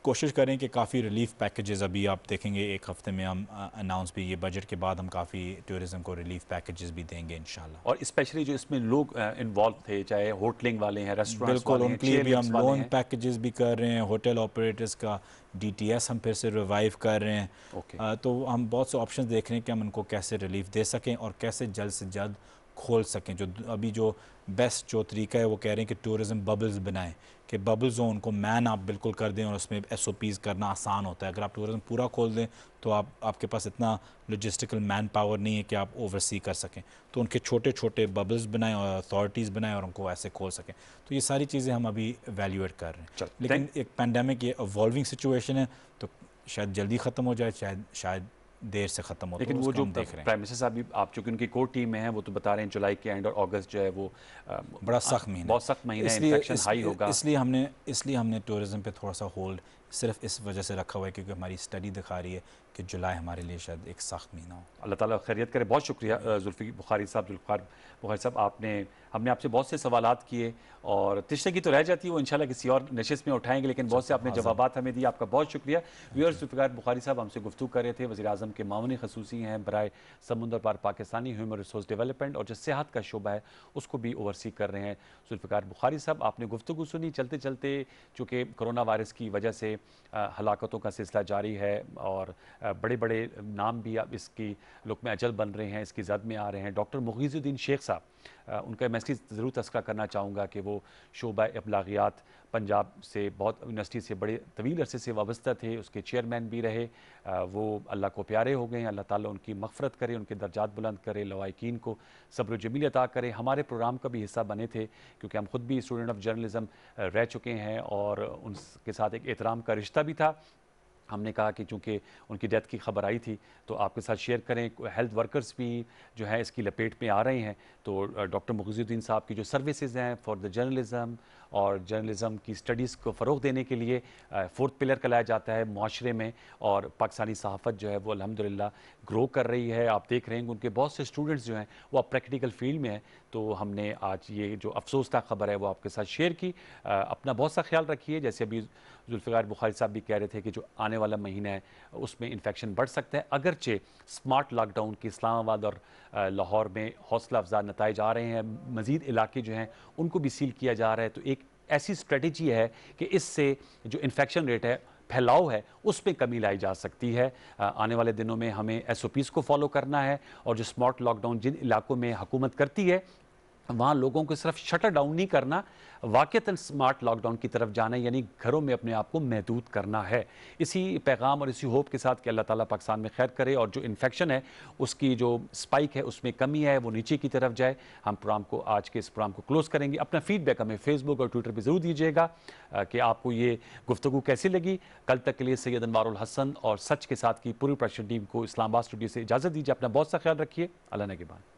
कोशिश करें कि काफ़ी रिलीफ पैकेजेस, अभी आप देखेंगे एक हफ्ते में हम अनाउंस भी, ये बजट के बाद हम काफ़ी टूरिज़म को रिलीफ पैकेजेस भी देंगे इंशाल्लाह। और स्पेशली जो इसमें लोग इन्वॉल्व थे, चाहे होटलिंग वाले हैं, रेस्टोरेंट्स बिल्कुल, वाले हैं, उनके लिए भी हम वाले लोन हैं। पैकेजेस भी कर रहे हैं, होटल ऑपरेटर्स का DTS हम फिर से रिवाइव कर रहे हैं। ओके। तो हम बहुत से ऑप्शन देख रहे हैं कि हम उनको कैसे रिलीफ दे सकें और कैसे जल्द से जल्द खोल सकें। जो अभी जो बेस्ट जो तरीका है वो कह रहे हैं कि टूरिज़म बबल्स बनाएं, कि बबल जोन को मैन आप बिल्कुल कर दें और उसमें SOPs करना आसान होता है। अगर आप टूरिज़म पूरा खोल दें तो आपके पास इतना लॉजिस्टिकल मैन पावर नहीं है कि आप ओवरसी कर सकें। तो उनके छोटे छोटे बबल्स बनाएं और अथॉरिटीज़ बनाएं और उनको ऐसे खोल सकें। तो ये सारी चीज़ें हम अभी एवेल्यूएट कर रहे हैं। लेकिन एक पैंडेमिक, ये इवॉल्विंग सिचुएशन है, तो शायद जल्दी ख़त्म हो जाए, शायद देर से ख़त्म हो। लेकिन तो वो जो देख रहे हैं प्राइम मिनिस्टर साहब, आप चूँकि उनकी कोर टीम में हैं, वो तो बता रहे हैं जुलाई के एंड और अगस्त जो है वो बड़ा सख्त महीना, बहुत सख्त महीना है, इन्फेक्शन हाई होगा। इसलिए हमने टूरिज़म पे थोड़ा सा होल्ड सिर्फ इस वजह से रखा हुआ है क्योंकि हमारी स्टडी दिखा रही है कि जुलाई हमारे लिए शायद एक सख्त महीना हो। अल्लाह ताला खैरियत करे। बहुत शुक्रिया जुल्फ़िकार बुखारी साहब, हमने आपसे बहुत से सवालात किए और तिश्तगी तो रह जाती है, वो इंशाल्लाह किसी और नशिस्त में उठाएंगे, लेकिन बहुत से आपने जवाबात हमें दिए, आपका बहुत शुक्रिया। व्यूअर्स, जुल्फ़िकार बुखारी साहब हमसे गुफ्तगू कर रहे थे, वज़ीर-ए-आज़म के मामूनी खसूसी हैं बराए समुंदर पार पाकिस्तानी ह्यूमन रिसोर्स डेवलपमेंट, और जो सेहत का शोबा है उसको भी ओवरसी कर रहे हैं जुल्फ़िकार बुखारी साहब। आपने गुफ्तगू सुनी। चलते चलते चूँकि कोरोना वायरस की वजह से हलाकतों का सिलसिला जारी है और बड़े बड़े नाम भी अब इसकी लुक़्मे अजल बन रहे हैं, इसकी ज़द में आ रहे हैं। डॉक्टर मुग़ीज़ुद्दीन शेख साहब, उनका मैं इसकी ज़रूर तज़किरा करना चाहूँगा कि वो शोबा इब्लागियात पंजाब से बहुत यूनिवर्सिटी से बड़े तवील अरसे से वाबस्ता थे, उसके चेयरमैन भी रहे। वो अल्लाह को प्यारे हो गए हैं। अल्लाह ताला उनकी मग़फ़रत करे, उनके दर्जात बुलंद करे, लवाइकीन को सब्र जमील अता करे। हमारे प्रोग्राम का भी हिस्सा बने थे क्योंकि हम ख़ुद भी स्टूडेंट ऑफ जर्नलिज़म रह चुके हैं और उनके साथ एक एहतराम का रिश्ता भी था। हमने कहा कि चूँकि उनकी डेथ की खबर आई थी तो आपके साथ शेयर करें। हेल्थ वर्कर्स भी जो है इसकी लपेट में आ रहे हैं, तो डॉक्टर मुग़ीज़ुद्दीन साहब की जो सर्विसेज हैं फॉर द जर्नलिज़म और जर्नलिज़म की स्टडीज़ को फ़रोग़ देने के लिए फोर्थ पिलर कहलाया जाता है मुआशरे में, और पाकिस्तानी सहाफ़त जो है वो अल्हम्दुलिल्लाह ग्रो कर रही है। आप देख रहे हैं उनके बहुत से स्टूडेंट्स जो हैं वो अब प्रैक्टिकल फील्ड में हैं। तो हमने आज ये जो अफसोसनाक खबर है वो आपके साथ शेयर की। अपना बहुत सा ख्याल रखिए। जैसे अभी जुल्फ़िकार बुखारी साहब भी कह रहे थे कि जो आने वाला महीना है उसमें इन्फेक्शन बढ़ सकता है, अगरचे स्मार्ट लॉकडाउन की इस्लामाबाद और लाहौर में हौसला अफजा नताइज आ रहे हैं। मज़ीद इलाके जो हैं उनको भी सील किया जा रहा है। तो एक ऐसी स्ट्रेटजी है कि इससे जो इन्फेक्शन रेट है, फैलाव है, उसमें कमी लाई जा सकती है। आने वाले दिनों में हमें SOPs को फॉलो करना है और जो स्मार्ट लॉकडाउन जिन इलाकों में हुकूमत करती है वहाँ लोगों को सिर्फ शटर डाउन नहीं करना, वाक़तन स्मार्ट लॉकडाउन की तरफ जाना है, यानी घरों में अपने आप को महदूद करना है। इसी पैगाम और इसी होप के साथ कि अल्लाह ताला पाकिस्तान में खैर करे और जो इन्फेक्शन है उसकी जो स्पाइक है उसमें कमी है वो नीचे की तरफ जाए। हम प्रोग्राम को, आज के इस प्रोग्राम को क्लोज़ करेंगे। अपना फीडबैक हमें फेसबुक और ट्विटर पर ज़रूर दीजिएगा कि आपको ये गुफ्तगू कैसी लगी। कल तक के लिए सैयद अनवारुल हसन और सच के साथ की पूरी प्रोडक्शन टीम को इस्लामाबाद स्टूडियो से इजाज़त दीजिए। अपना बहुत सा ख्याल रखिए। अल्लाह ने के बाद।